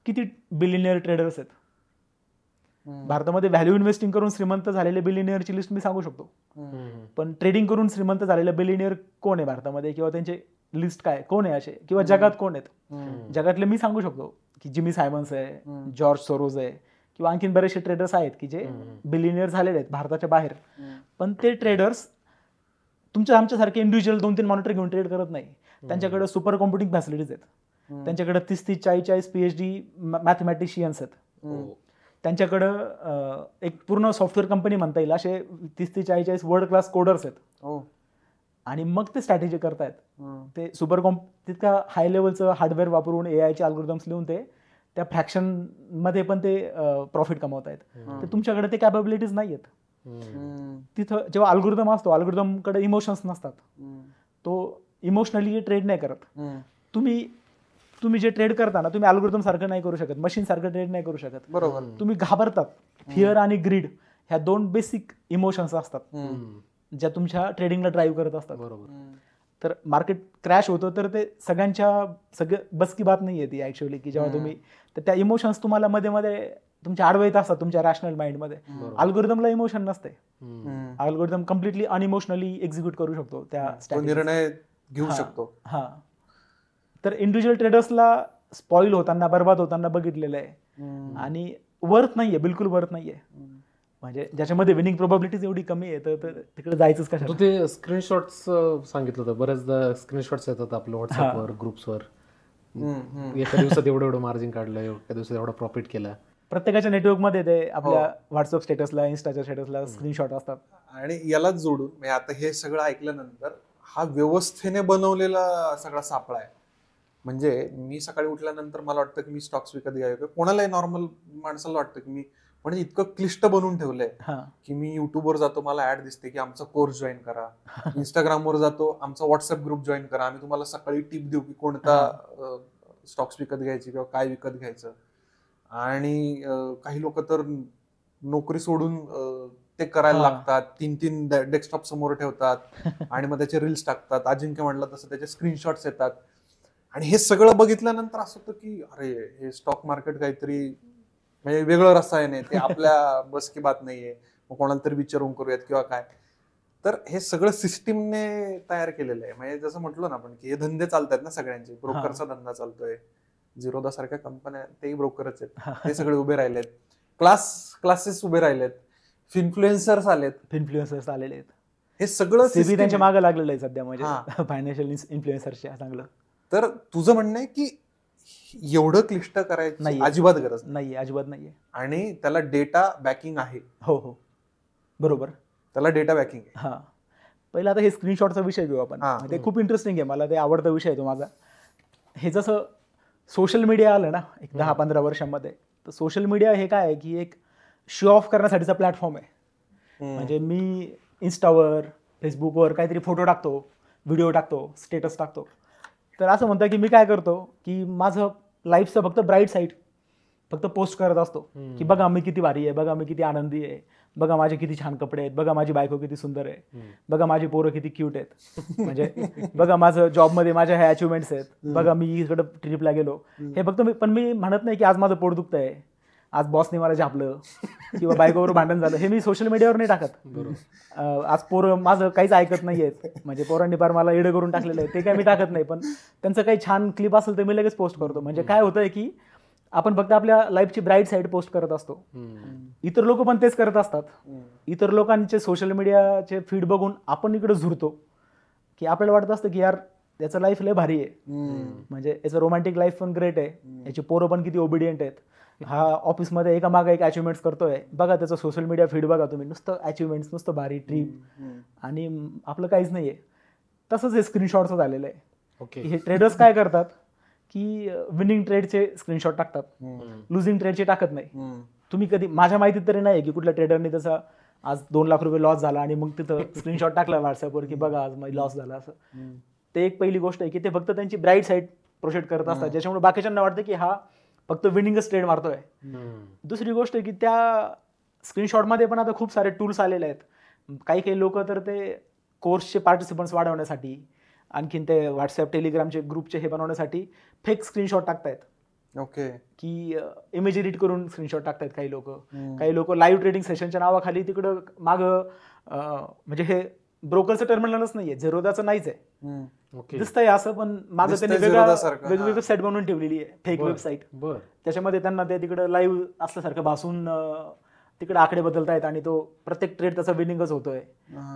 किती बिलियनियर ट्रेडर्स आहेत. भारतामध्ये व्हॅल्यू इन्व्हेस्टिंग करून श्रीमंत झालेले बिलियनियरची लिस्ट मी सांगू शकतो, पण ट्रेडिंग करून श्रीमंत झालेले बिलियनियर कोण आहे भारतामध्ये, किंवा त्यांचे लिस्ट काय, कोण आहे असे, किंवा जगात कोण आहेत. जगातले मी सांगू शकतो की जिमी सायमन्स आहे, जॉर्ज सोरोज आहे, किंवा आणखीन बरेचसे ट्रेडर्स आहेत की जे बिलियनियर झालेले आहेत भारताच्या बाहेर. पण ते ट्रेडर्स आमच्यासारखे इंडिव्हिज्युअल 2-3 मॉनिटर घेऊन ट्रेड करत नाही. त्यांच्याकडे सुपर कॉम्प्युटिंग फॅसिलिटीज आहेत. त्यांच्याकडे 30-40 PhD मॅथमॅटिशियन्स आहेत. त्यांच्याकडं एक पूर्ण सॉफ्टवेअर कंपनी म्हणता येईल असे 30-40 वर्ल्ड क्लास कोडर्स आहेत. आणि मग ते स्ट्रॅटेजी करतायत. ते तितक्या हाय लेवलचं हार्डवेअर वापरून AIचे अल्गोरिदम्स लिहून ते त्या फ्रॅक्शन मध्ये पण ते प्रॉफिट कमवत आहेत. तर तुमच्याकडे ते कॅपेबिलिटीज नाही आहेत. तिथं जेव्हा अल्गोरिदम असतो, अल्गोरिदमकडे इमोशन्स नसतात. तो इमोशनली ट्रेड नाही करत. तुम्ही जे ट्रेड करता ना, तुम्ही अल्गोरिदम सारखं नाही करू शकत, मशीन सारखं ट्रेड नाही करू शकत. बरोबर. तुम्ही घाबरतात. फिअर आणि ग्रीड ह्या 2 बेसिक इमोशन्स असतात ज्या तुमच्या ट्रेडिंगला ड्राईव्ह करत असतात. तर मार्केट क्रॅश होतं तर ते सगळं बस की बात नाही आहे ती ऍक्च्युअली, की जेव्हा तुम्ही तर त्या इमोशन्स तुम्हाला मध्ये मध्ये तुमच्या आडवे असतात तुमच्या रॅशनल माइंडमध्ये. अल्गोरिदमला इमोशन नसते. अल्गोरिदम कम्प्लिटली अनइमोशनली एक्झिक्यूट करू शकतो, त्या निर्णय घेऊ शकतो. तर इंडिव्हिज्युअल ट्रेडर्सला स्पॉइल होताना, बर्बाद होताना बघितलेलं आहे. आणि वर्थ नाहीये, बिलकुल वर्थ नाहीये. म्हणजे ज्याच्यामध्ये विनिंग प्रोबॅबिलिटीज एवढी कमी आहे तर तिकडे जायचंच कशा. तू ते स्क्रीनशॉट्स सांगितलं होतं, बऱ्याचदा स्क्रीनशॉट्स येतात आपल्या व्हॉट्सअपवर, ग्रुप्सवर. एका दिवसात एवढं मार्जिन काढलं, एका दिवसात एवढा प्रॉफिट केला. प्रत्येकाच्या नेटवर्कमध्ये ते आपल्या व्हॉट्सअप स्टेटसला, इन्स्टाच्या स्टेटसला स्क्रीनशॉट असतात. आणि यालाच जोडून आता हे सगळं ऐकल्यानंतर हा व्यवस्थेने बनवलेला सगळा सापळा आहे. म्हणजे मी सकाळी उठल्यानंतर मला वाटतं की मी स्टॉक्स विकत घ्यावे, कोणालाही नॉर्मल माणसाला वाटतं की मी, म्हणजे इतकं क्लिष्ट बनवून ठेवलंय की मी युट्यूबवर जातो, मला ऍड दिसते की आमचा कोर्स जॉईन करा. इंस्टाग्रामवर जातो, आमचा व्हॉट्सअप ग्रुप जॉईन करा, आम्ही तुम्हाला सकाळी टिप देऊ की कोणता स्टॉक्स विकत घ्यायची किंवा काय विकत घ्यायचं. आणि काही लोक तर नोकरी सोडून ते करायला लागतात, 3 डेस्कटॉप समोर ठेवतात आणि मग त्याचे रील्स टाकतात. अजिंक्य म्हणलं तसं त्याचे स्क्रीनशॉट्स येतात. आणि हे सगळं बघितल्यानंतर असं होतं की अरे हे स्टॉक मार्केट काहीतरी म्हणजे वेगळं रसायन आहे, ते आपल्या बस की बात नाहीये, मग कोणाला तरी विचारून करूयात किंवा काय. तर हे सगळं सिस्टीमने तयार केलेलं आहे. म्हणजे जसं म्हटलं ना आपण की हे धंदे चालतात ना सगळ्यांचे. ब्रोकरचा धंदा चालतोय, झिरोदा सारख्या कंपन्या तेही ब्रोकरच आहेत, ते सगळे उभे राहिलेत. क्लासेस उभे राहिलेत. इन्फ्लुएन्सर्स आलेत, इन्फ्लुएन्सर्स आलेले आहेत. हे सगळं सेबी system त्यांच्या आहे. मागे लागलेलं आहे सध्या, म्हणजे हां. फायनान्शियल इन्फ्लुएन्सर्सच्या चांगलं. तर तुझं म्हणणं आहे की एवढं क्लिष्ट करायची नाहीये. अजिबात गरज नाही नाहीये, अजिबात नाहीये. आणि त्याला डेटा बॅकिंग आहे. हो हो बरोबर. त्याला डेटा बॅकिंग आहे. हा पहिला आता हे स्क्रीनशॉटचा विषय घेऊ आपण. हां. ते खूप इंटरेस्टिंग आहे, मला ते आवडता विषय आहे तो माझा. हे जसं सोशल मीडिया आलं ना एक 10-15 वर्षांमध्ये, तर सोशल मीडिया हे काय आहे की एक शो ऑफ करण्यासाठीचा प्लॅटफॉर्म आहे. म्हणजे मी इन्स्टावर फेसबुकवर काहीतरी फोटो टाकतो, व्हिडिओ टाकतो, स्टेटस टाकतो, तर असं म्हणतं की मी काय करतो की माझं लाईफचं फक्त ब्राईट साईड फक्त पोस्ट करत असतो की बघा मी किती भारी आहे, बघा मी किती आनंदी आहे, बघा माझे किती छान कपडे आहेत, बघा माझी बायको किती सुंदर आहे, बघा माझी पोरं किती क्यूट आहेत, म्हणजे बघा माझं जॉबमध्ये माझ्या ह्या अचिव्हमेंट्स आहेत, बघा मी इकडं ट्रिपला गेलो. हे फक्त मी म्हणत नाही की आज माझं पोट दुखतं आहे, आज बॉसने मला झापलं किंवा बायकोवर भांडण झालं, हे मी सोशल मीडियावर नाही टाकत. आज पोरं माझं काहीच ऐकत नाही आहेत, म्हणजे पोरांनी फार मला एडं करून टाकलेलं आहे, ते काय मी टाकत नाही. पण त्यांचं काही छान क्लिप असेल तर मी लगेच पोस्ट करतो. म्हणजे काय होतंय की आपण फक्त आपल्या लाईफची ब्राईट साईड पोस्ट करत असतो. इतर लोक पण तेच करत असतात. इतर लोकांचे सोशल मीडियाचे फीड बघून आपण इकडे झुरतो की आपल्याला वाटत असतं की यार याचं लाईफ लय भारी आहे, म्हणजे याचं रोमॅन्टिक लाईफ पण ग्रेट आहे, याची पोरं पण किती ओबिडियंट आहेत, हा ऑफिसमध्ये एका मागे एक अचिव्हमेंट्स करतोय, बघा त्याचं सोशल मीडिया फीड बघा तुम्ही, नुसतं अचिव्हमेंट्स, नुसतं भारी ट्रिप, आणि आपलं काहीच नाहीये. तसंच हे स्क्रीनशॉटचं झालेलं आहे. ओके. हे ट्रेडर्स काय करतात की विनिंग ट्रेडचे स्क्रीनशॉट टाकतात, लुझिंग ट्रेडचे टाकत नाही. तुम्ही कधी, माझ्या माहितीत तरी नाही की कुठल्या ट्रेडरने त्याचा आज 2 लाख रुपये लॉस झाला आणि मग तिथं स्क्रीनशॉट टाकला व्हॉट्सअपवर की बघा आज माझी लॉस झाला असं. ते एक पहिली गोष्ट आहे की ते फक्त त्यांची ब्राईट साईड प्रोजेक्ट करत असतात, ज्याच्यामुळे बाकीच्यांना वाटतं की हा फक्त विनिंगच ट्रेड मारतोय. दुसरी गोष्ट आहे की त्या स्क्रीनशॉटमध्ये पण आता खूप सारे टूल्स आलेले आहेत. काही लोक तर ते कोर्सचे पार्टिसिपंट्स वाढवण्यासाठी, आणखीन ते व्हॉट्सअप टेलिग्रामचे ग्रुपचे हे बनवण्यासाठी फेक स्क्रीनशॉट टाकतायत. ओके. की इमेज एडिट करून स्क्रीनशॉट टाकतायत काही लोक लाईव्ह ट्रेडिंग सेशनच्या नावाखाली तिकडं मागं म्हणजे हे ब्रोकरचं टर्मिनलच नाहीये, झेरोदाचं नाहीच आहे, दिसतंय असं, पण मागं त्यांनी वेगवेगळी वेबसाईट बनवून ठेवलेली आहे, फेक वेबसाईट. त्याच्यामध्ये त्यांना ते तिकडं लाईव्ह असल्यासारखं भासून तिकडे आकडे बदलतायत आणि तो प्रत्येक ट्रेड त्याचा विनिंगच होतोय.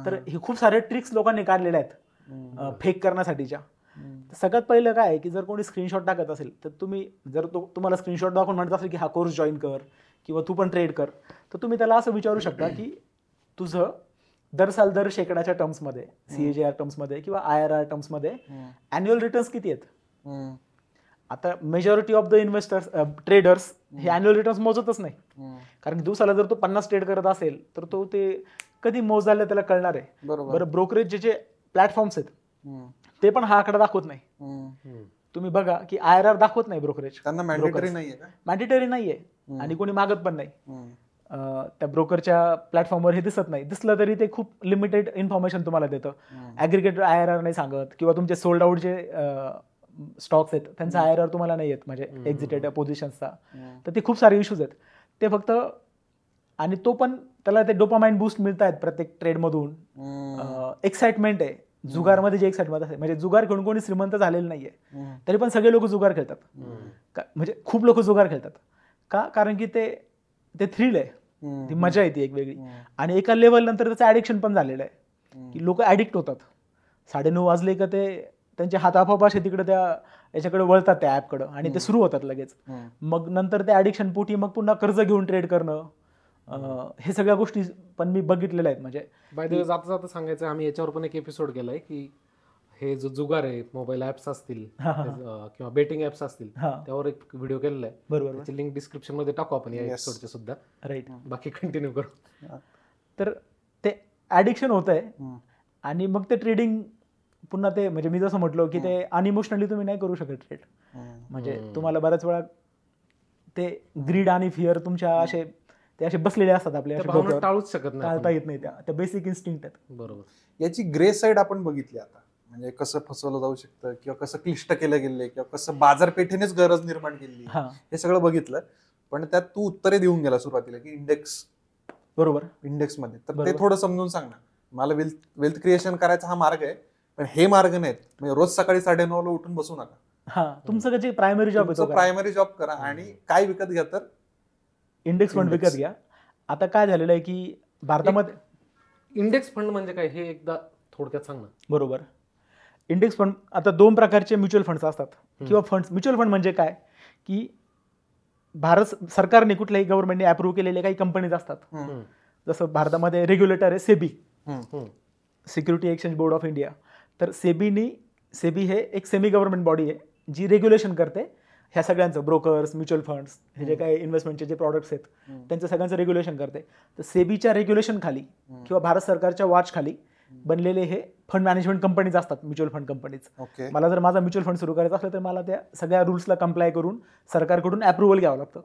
तर हे खूप सारे ट्रिक्स लोकांनी काढलेले आहेत फेक करण्यासाठीच्या. सगळ्यात पहिलं काय आहे की जर कोणी स्क्रीनशॉट टाकत असेल तर तुम्ही, जर तुम्हाला स्क्रीनशॉट दाखवून म्हणत असेल की हा कोर्स जॉईन कर किंवा तू पण ट्रेड कर, तर तुम्ही त्याला असं विचारू शकता की तुझं दर शेकडाच्या टर्म्समध्ये, CAGR टर्म्समध्ये किंवा IRR टर्म्समध्ये अॅन्युअल रिटर्न्स किती आहेत. आता majority of the investors traders हे अॅन्युअल रिटर्न्स मोजतच नाही, कारण की दिवसाला जर तो 50 ट्रेड करत असेल तर तो ते कधी मोजायला त्याला कळणार आहे. बरं, ब्रोकरेज जे प्लॅटफॉर्म्स आहेत ते पण हा आकडा दाखवत नाही. तुम्ही बघा की IRR दाखवत नाही ब्रोकरेज, त्यांना मॅन्डेटरी नाहीये आणि कोणी मागत पण नाही. त्या ब्रोकरच्या प्लॅटफॉर्मवर हे दिसत नाही, दिसलं तरी ते खूप लिमिटेड इन्फॉर्मेशन तुम्हाला देतं. ॲग्रिगेटेड IRR नाही सांगत, किंवा तुमचे सोल्ड आउटचे स्टॉक्स आहेत त्यांचा IRR तुम्हाला नाही येत, म्हणजे एक्झिटेड पोझिशन्सचा. तर ते खूप सारे इश्यूज आहेत ते फक्त, आणि तो पण त्याला ते डोपामाइन बूस्ट मिळत आहेत प्रत्येक ट्रेडमधून. एक्साइटमेंट आहे जुगारमध्ये, जे एक्साइटमेंट आहे, म्हणजे जुगार खेळून कोणी श्रीमंत झालेलं नाहीये, तरी पण सगळे लोक जुगार खेळतात. म्हणजे खूप लोक जुगार खेळतात का, कारण की ते थ्रिल आहे, ती मजा येते एक वेगळी. आणि एका लेवल नंतर त्याचं ऍडिक्शन पण झालेलं आहे की लोक ऍडिक्ट होतात. 9:30 वाजले का ते त्यांचे हातापापाशे तिकडे त्या याच्याकडे वळतात, त्या ऍपकडे, आणि ते सुरू होतात लगेच. मग नंतर त्या ऍडिक्शन पोटी मग पुन्हा कर्ज घेऊन ट्रेड करणं, हे सगळ्या गोष्टी पण मी बघितलेल्या आहेत. म्हणजे बाय द वे जाता जाता सांगायचं, आम्ही याच्यावर पण एक एपिसोड केलाय की हे जो जुगार आहे, मोबाईल ऍप्स असतील किंवा बेटिंग ऍप्स असतील, त्यावर एक व्हिडिओ केलेला आहे. बरोबर, त्याची लिंक डिस्क्रिप्शन मध्ये टाकू आपण या एपिसोडचे सुद्धा. राईट. बाकी कंटिन्यू करू. तर ते ऍडिक्शन होत आहे, आणि मग ते ट्रेडिंग पुन्हा ते, म्हणजे मी जसं म्हटलो की ते अनइमोशनली तुम्ही नाही करू शकत ट्रेड. म्हणजे तुम्हाला बऱ्याच वेळा ते ग्रीड आणि फिअर तुमच्या असे बसलेले असतात आपल्या, टाळूच शकत नाही, टाळता येत नाही, त्या बेसिक इन्स्टिंक्ट आहेत. बरोबर. याची ग्रे साईड आपण बघितली आता, म्हणजे कसं फसवलं जाऊ शकतं, किंवा कसं क्लिष्ट केलं गेले, किंवा कसं बाजारपेठेनेच गरज निर्माण केली, हे सगळं बघितलं. पण त्यात तू उत्तरे देऊन गेला सुरुवातीला की इंडेक्स, बरोबर, इंडेक्समध्ये. तर ते थोडं समजून सांग ना. मला वेल्थ क्रिएशन करायचा हा मार्ग आहे, पण हे मार्ग नाहीत. म्हणजे रोज सकाळी 9:30 ला उठून बसू नका. तुमचं जे प्रायमरी जॉब आहे, प्रायमरी जॉब करा, आणि काय विकत घ्या तर इंडेक्स फंड विकत घ्या. आता काय झालेलं आहे की भारतामध्ये इंडेक्स फंड म्हणजे काय हे एकदा थोडक्यात सांग ना. बरोबर. इंडेक्स फंड आता 2 प्रकारचे म्युच्युअल फंड्स असतात किंवा फंड्स. म्युच्युअल फंड म्हणजे काय की भारत सरकारने कुठल्याही गव्हर्नमेंटने अप्रूव्ह केलेले काही कंपनीज असतात. जसं भारतामध्ये रेग्युलेटर आहे SEBI, security exchange board of India. तर सेबी हे एक सेमी गव्हर्नमेंट बॉडी आहे जी रेग्युलेशन करते ह्या सगळ्यांचं, ब्रोकर्स, म्युच्युअल फंड्स, हे जे काही इन्व्हेस्टमेंटचे जे प्रॉडक्ट्स आहेत त्यांचं सगळ्यांचं रेग्युलेशन करते. तर सेबीच्या रेग्युलेशन खाली किंवा भारत सरकारच्या वॉच खाली बनलेले हे फंड मॅनेजमेंट कंपनीज असतात, म्युच्युअल फंड कंपनीज. मला जर माझा म्युच्युअल फंड सुरू करायचा असलं तर मला त्या सगळ्या रूल्सला कंप्लाय करून सरकारकडून अप्रुव्हल घ्यावं लागतं,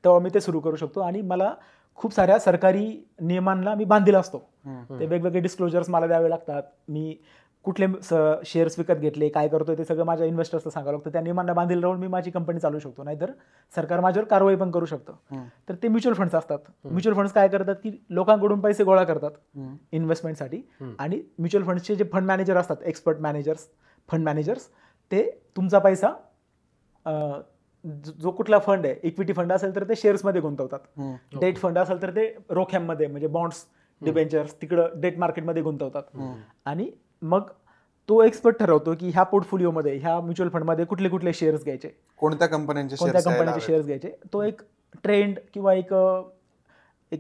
तेव्हा मी ते सुरू करू शकतो. आणि मला खूप साऱ्या सरकारी नियमांना मी बांधील असतो. ते वेगवेगळे डिस्क्लोजर्स मला द्यावे लागतात. मी कुठले शेअर्स विकत घेतले, काय करतोय ते सगळं माझ्या इन्व्हेस्टर्सला सांगावं लागतं. त्या नियमांना बांधील राहून मी माझी कंपनी चालू शकतो, नाहीतर सरकार माझ्यावर कारवाई पण करू शकतं. तर ते म्युच्युअल फंड्स असतात. म्युच्युअल फंड्स काय करतात की लोकांकडून पैसे गोळा करतात इन्व्हेस्टमेंटसाठी. आणि म्युच्युअल फंड्सचे जे फंड मॅनेजर असतात, एक्सपर्ट मॅनेजर्स, फंड मॅनेजर्स, ते तुमचा पैसा जो कुठला फंड आहे, इक्विटी फंड असेल तर ते शेअर्समध्ये गुंतवतात, डेट फंड असेल तर ते रोख्यांमध्ये म्हणजे बॉन्ड्स, डिबेंचर्स, तिकडं डेट मार्केटमध्ये गुंतवतात. आणि मग तो एक्सपर्ट ठरवतो की ह्या पोर्टफोलिओमध्ये, ह्या म्युच्युअल फंडमध्ये कुठले कुठले शेअर्स घ्यायचे, कोणत्या कंपन्यांचे शेअर्स घ्यायचे. तो एक ट्रेंड किंवा एक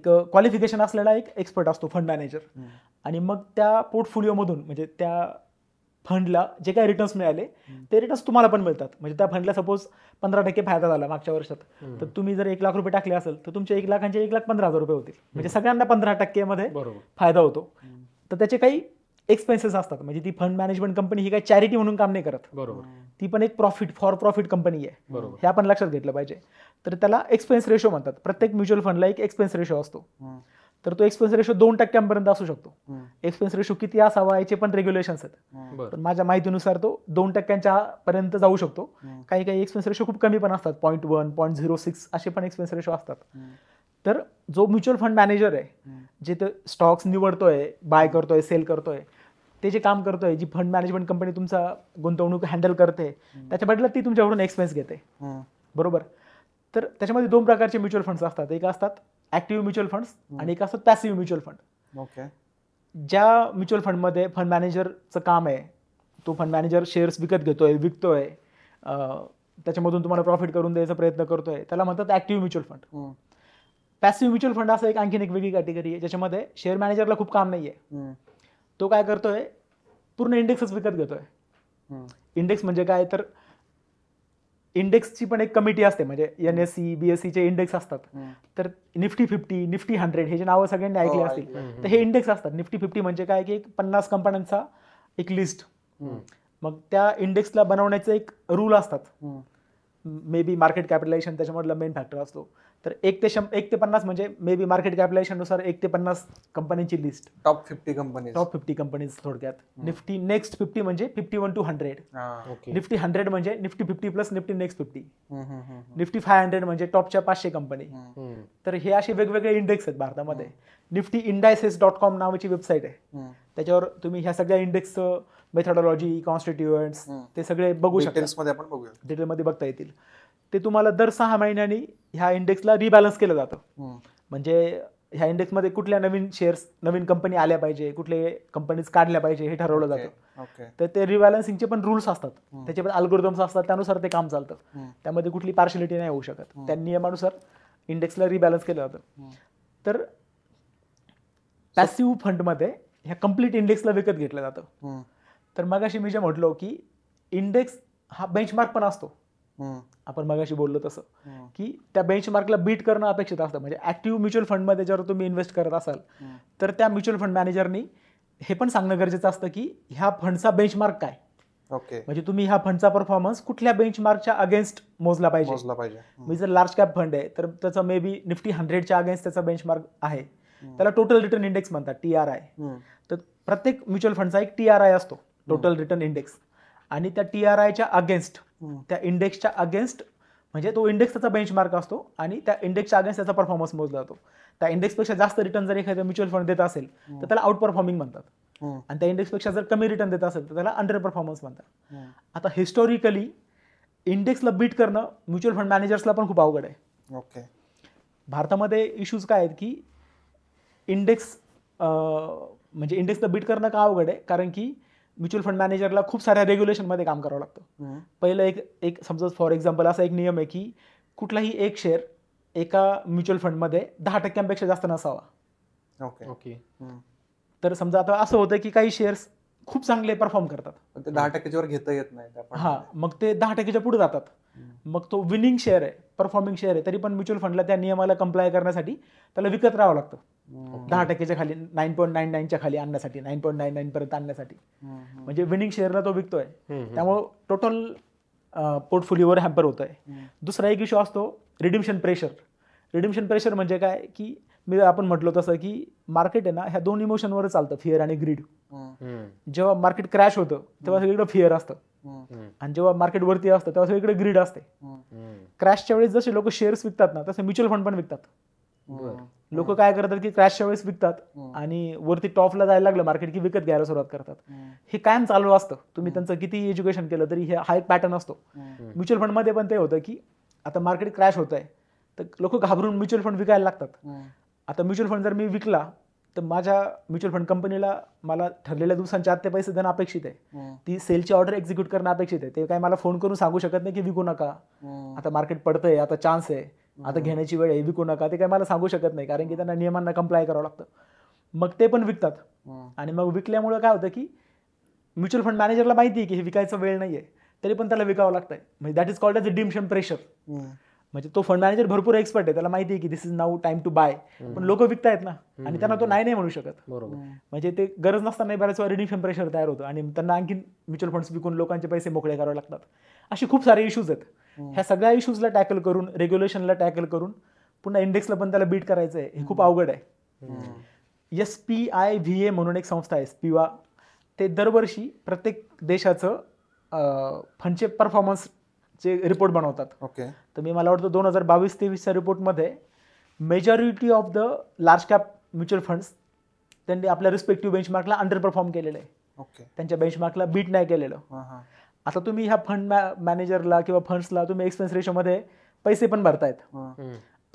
क्वालिफिकेशन असलेला एक एक्सपर्ट असतो फंड मॅनेजर. आणि मग त्या पोर्टफोलिओमधून म्हणजे त्या फंडला जे काही रिटर्न्स मिळाले ते रिटर्न्स तुम्हाला पण मिळतात. म्हणजे त्या फंडला सपोज 15% फायदा झाला मागच्या वर्षात, तर तुम्ही जर 1 लाख रुपये टाकले असेल तर तुमचे 1 लाखांचे 1,15,000 रुपये होतील. म्हणजे सगळ्यांना 15% मध्ये फायदा होतो. तर त्याचे काही एक्सपेन्सेस असतात. म्हणजे ती फंड मॅनेजमेंट कंपनी ही काही चॅरिटी म्हणून काम नाही करत, ती पण एक फॉर प्रॉफिट कंपनी आहे, हे आपण लक्षात घेतलं पाहिजे. तर त्याला एक्सपेन्स रेशो म्हणतात. प्रत्येक म्युच्युअल फंडला एक एक्सपेन्स रेशो असतो. तर तो एक्सपेन्स रेशो 2% असू शकतो. एक्सपेन्स रेशो किती असावा याचे पण रेग्युलेशन्स आहेत, पण माझ्या माहितीनुसार तो 2% पर्यंत जाऊ शकतो. काही काही एक्सपेन्स रेशो खूप कमी पण असतात, 0.1, 0.06 असे पण एक्सपेन्स रेशो असतात. तर जो म्युच्युअल फंड मॅनेजर आहे, जे ते स्टॉक्स निवडतोय, बाय करतोय, सेल करतोय, ते जे काम करतोय, जी फंड मॅनेजमेंट कंपनी तुमचा गुंतवणूक हँडल करते, त्याच्या बदल्यात ती तुमच्याकडून एक्सपेन्स घेते. बरोबर. तर त्याच्यामध्ये 2 प्रकारचे म्युच्युअल फंड्स असतात. एक असतात ऍक्टिव्ह म्युच्युअल फंड्स आणि एक असतात पॅसिव्ह म्युच्युअल फंड. ज्या म्युच्युअल फंडमध्ये फंड मॅनेजरचं काम आहे, तो फंड मॅनेजर शेअर्स विकत घेतोय, विकतोय, त्याच्यामधून तुम्हाला प्रॉफिट करून द्यायचा प्रयत्न करतोय, त्याला म्हणतात active mutual fund. Passive mutual fund असं आणखीन एक वेगळी कॅटेगरी आहे, ज्याच्यामध्ये शेअर मॅनेजरला खूप काम नाहीये. तो काय करतोय, पूर्ण इंडेक्सच विकत घेतोय. इंडेक्स म्हणजे काय, तर इंडेक्सची पण एक कमिटी असते. म्हणजे NSE, BSE चे इंडेक्स असतात. तर निफ्टी 50, निफ्टी 100 हे जे नावं सगळ्यांनी ऐकले असतील, तर हे इंडेक्स असतात. निफ्टी 50 म्हणजे काय की 50 कंपन्यांचा एक लिस्ट. मग त्या इंडेक्सला बनवण्याचे एक रूल असतात. मे बी मार्केट कॅपिटलायझेशन त्याच्यामधला मेन फॅक्टर असतो. तर 1 ते 50 म्हणजे मे बी मार्केट कॅपिटलायझेशन नुसार 1 ते 50 कंपन्यांची लिस्ट. टॉप 50 कंपनीज थोडक्यात. निफ्टी नेक्स्ट 50 म्हणजे 51 to 100. निफ्टी 100 म्हणजे Nifty 50 plus Nifty next 50. Nifty 500 म्हणजे टॉपच्या 500 कंपनी. तर हे असे वेगवेगळे इंडेक्स आहेत भारतामध्ये. निफ्टी indices.com नावाची वेबसाईट आहे, त्याच्यावर तुम्ही ह्या सगळ्या इंडेक्सचं मेथडॉलॉजी, कॉन्स्टिट्युएंट्स ते सगळे बघू शकता. डिटेलमध्ये बघता येतील. ते तुम्हाला दर 6 महिन्यांनी ह्या इंडेक्सला रिबॅलन्स केलं जातं. म्हणजे ह्या इंडेक्समध्ये कुठल्या नवीन शेअर्स, नवीन कंपनी आल्या पाहिजे, कुठले कंपनीज काढल्या पाहिजे हे ठरवलं जातं. तर ते रिबॅलन्सिंगचे पण रूल्स असतात, त्याचे पण अल्गोरिदम्स असतात, त्यानुसार ते काम चालतं. त्यामध्ये कुठली पार्शलिटी नाही होऊ शकत. त्या नियमानुसार इंडेक्सला रिबॅलन्स केलं जातं. तर पॅसिव्ह फंडमध्ये ह्या कम्प्लीट इंडेक्सला विकत घेतलं जातं. तर मगाशी मी जे म्हटलो की इंडेक्स हा बेंचमार्क पण असतो. आपण मगाशी बोललो तसं की त्या बेंचमार्कला बीट करणं अपेक्षित असतं. म्हणजे ऍक्टिव्ह म्युच्युअल फंडमध्ये जर तुम्ही इन्व्हेस्ट करत असाल तर त्या म्युच्युअल फंड मॅनेजरनी हे पण सांगणं गरजेचं असतं की ह्या फंडचा बेंचमार्क काय. म्हणजे तुम्ही ह्या फंडचा परफॉर्मन्स कुठल्या बेंचमार्कच्या अगेन्स्ट मोजला पाहिजे. मी जर लार्ज कॅप फंड आहे तर त्याचा मे बी निफ्टी 100च्या अगेन्स्ट त्याचा बेंचमार्क आहे, त्याला टोटल रिटर्न इंडेक्स म्हणतात, TRI. तर प्रत्येक म्युच्युअल फंडचा एक TRI असतो, टोटल रिटर्न इंडेक्स. आणि त्या TRIच्या अगेन्स्ट, त्या इंडेक्सच्या अगेन्स्ट म्हणजे तो इंडेक्स त्याचा बेंचमार्क असतो आणि त्या इंडेक्सच्या अगेन्स्ट त्याचा परफॉर्मन्स मोजला जातो. त्या इंडेक्सपेक्षा जास्त रिटर्न जर एखाद्या म्युच्युअल फंड देत असेल तर त्याला आउट परफॉर्मिंग म्हणतात. आणि त्या इंडेक्सपेक्षा जर कमी रिटर्न देत असेल तर त्याला अंडर परफॉर्मन्स म्हणतात. आता हिस्टॉरिकली इंडेक्सला बीट करणं म्युच्युअल फंड मॅनेजर्सला पण खूप अवघड आहे. भारतामध्ये इश्यूज काय आहेत की इंडेक्स म्हणजे इंडेक्सला बीट करणं का अवघड आहे, कारण की म्युच्युअल फंड मॅनेजरला खूप साऱ्या रेग्युलेशनमध्ये काम करावं लागतं. पहिलं एक समजा फॉर एक्झाम्पल असा एक नियम आहे की कुठलाही एक शेअर एका म्युच्युअल फंडमध्ये 10% जास्त नसावा. ओके. तर समजा आता असं होतं की काही शेअर्स खूप चांगले परफॉर्म करतात, ते 10% वर घेता येत नाही. हा, मग ते 10% पुढे जातात. मग तो विनिंग शेअर आहे, परफॉर्मिंग शेअर आहे, तरी पण म्युच्युअल फंडला त्या नियमाला कंप्लाय करण्यासाठी त्याला विकत राहावं लागतं. 10% खाली 9.99च्या खाली आणण्यासाठी, 9.99 पर्यंत आणण्यासाठी. म्हणजे विनिंग शेअरला तो विकतोय, त्यामुळे टोटल पोर्टफोलिओवर हॅम्पर होत आहे. दुसरा एक इश्यू असतो रिडिम्शन प्रेशर. रिडिम्शन प्रेशर म्हणजे काय की मी आपण म्हटलो तसं की मार्केट आहे ना ह्या दोन इमोशनवर चालतं, फिअर आणि ग्रीड. जेव्हा मार्केट क्रॅश होतं तेव्हा सगळीकडे फिअर असतं, आणि जेव्हा मार्केट वरती असतं तेव्हा सगळीकडे ग्रीड असते. क्रॅशच्या वेळेस जसे लोक शेअर्स विकतात ना तसे म्युच्युअल फंड पण विकतात. लोक काय करतात की क्रॅशच्या वेळेस विकतात आणि वरती टॉपला जायला लागलं मार्केट की विकत घ्यायला सुरुवात करतात. हे कायम चालू असतं, तुम्ही त्यांचं किती एज्युकेशन केलं तरी हा एक पॅटर्न असतो. म्युच्युअल फंडमध्ये पण ते होतं की आता मार्केट क्रॅश होत आहे तर लोक घाबरून म्युच्युअल फंड विकायला लागतात. आता म्युच्युअल फंड जर मी विकला तर माझ्या म्युच्युअल फंड कंपनीला मला ठरलेल्या दिवसांच्या आत ते पैसे देणं अपेक्षित आहे. ती सेलची ऑर्डर एक्झिक्यूट करणं अपेक्षित आहे. ते काय मला फोन करून सांगू शकत नाही की विकू नका, आता मार्केट पडतंय, आता चान्स आहे, आता घेण्याची वेळ आहे, विकू नका. ते काय मला सांगू शकत नाही, कारण की त्यांना नियमांना कंप्लाय करावं लागतं. मग ते पण विकतात, आणि मग विकल्यामुळे काय होतं की म्युच्युअल फंड मॅनेजरला माहिती आहे की हे विकायचा वेळ नाहीये, तरी पण त्याला विकावं लागतंय. म्हणजे that is called as redemption pressure. म्हणजे तो फंड मॅनेजर भरपूर एक्सपर्ट आहे, त्याला माहिती आहे की this is now time to buy, पण लोक विकतायत ना, आणि त्यांना तो नाही म्हणू शकत. म्हणजे ते गरज नसताना बऱ्याच वेळा रिडिम्शन प्रेशर तयार होतं, आणि त्यांना आणखी म्युच्युअल फंड्स विकून लोकांचे पैसे मोकळे करावे लागतात. अशी खूप सारे इश्यूज आहेत. ह्या सगळ्या इश्यूजला टॅकल करून, रेग्युलेशनला टॅकल करून पुन्हा इंडेक्सला पण त्याला बीट करायचं आहे, हे खूप अवघड आहे. SPIVA म्हणून एक संस्था आहे, स्पिवा. ते दरवर्षी प्रत्येक देशाचं फंडचे परफॉर्मन्सचे रिपोर्ट बनवतात. ओके. तर मला वाटतं 2022-23च्या रिपोर्टमध्ये majority of the large cap mutual funds त्यांनी आपल्या रिस्पेक्टिव्ह बेंचमार्कला अंडर परफॉर्म केलेलं आहे. ओके. त्यांच्या बेंचमार्कला बीट नाही केलेलं. आता तुम्ही ह्या फंड मॅनेजरला किंवा फंड्सला तुम्ही एक्सपेन्स रेशोमध्ये पैसे पण भरतायत,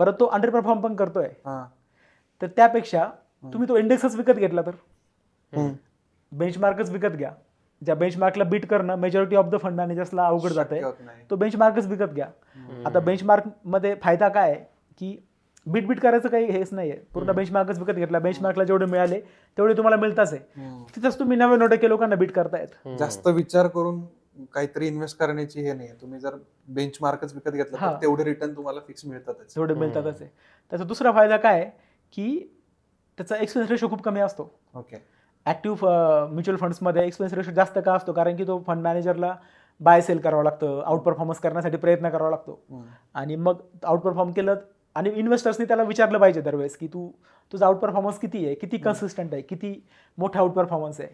परत तो अंडर परफॉर्म पण करतोय, तर त्यापेक्षा तुम्ही तो इंडेक्सच विकत घेतला तर बेंचमार्कच विकत घ्या. ज्या बेंचमार्कला बीट करणं मेजॉरिटी ऑफ द फंड मॅनेजर्सला अवघड जात आहे, तो बेंचमार्कच विकत घ्या. आता बेंचमार्कमध्ये फायदा काय आहे की बीट करायचं काही हेच नाहीये, पूर्ण बेंचमार्कच विकत घेतला, बेंचमार्कला जेवढे मिळाले तेवढे तुम्हाला मिळताच आहे, तिथंच तुम्ही 99% लोकांना बीट करतायत. जास्त विचार करून काहीतरी इन्व्हेस्ट करण्याची हे नाही. तुम्ही जर बेंचमार्कच विकत घेतला तर तेवढे रिटर्न तुम्हाला फिक्स मिळतातच. तेवढे मिळतातच आहे. त्याचा दुसरा फायदा काय आहे की त्याचा एक्सपेन्स रेशो खूप कमी असतो. ओके. ऍक्टिव्ह म्युच्युअल फंड्समध्ये एक्सपेन्स रेशो जास्त का असतो, कारण की तो फंड मॅनेजरला बाय सेल करावं लागतं, आउट परफॉर्मन्स करण्यासाठी प्रयत्न करावा लागतो, आणि मग आउट परफॉर्म केलं, आणि इन्व्हेस्टर्सनी त्याला विचारलं पाहिजे दरवेळेस की तुझा आउट परफॉर्मन्स किती आहे, किती कन्सिस्टंट आहे, किती मोठा आउट परफॉर्मन्स आहे.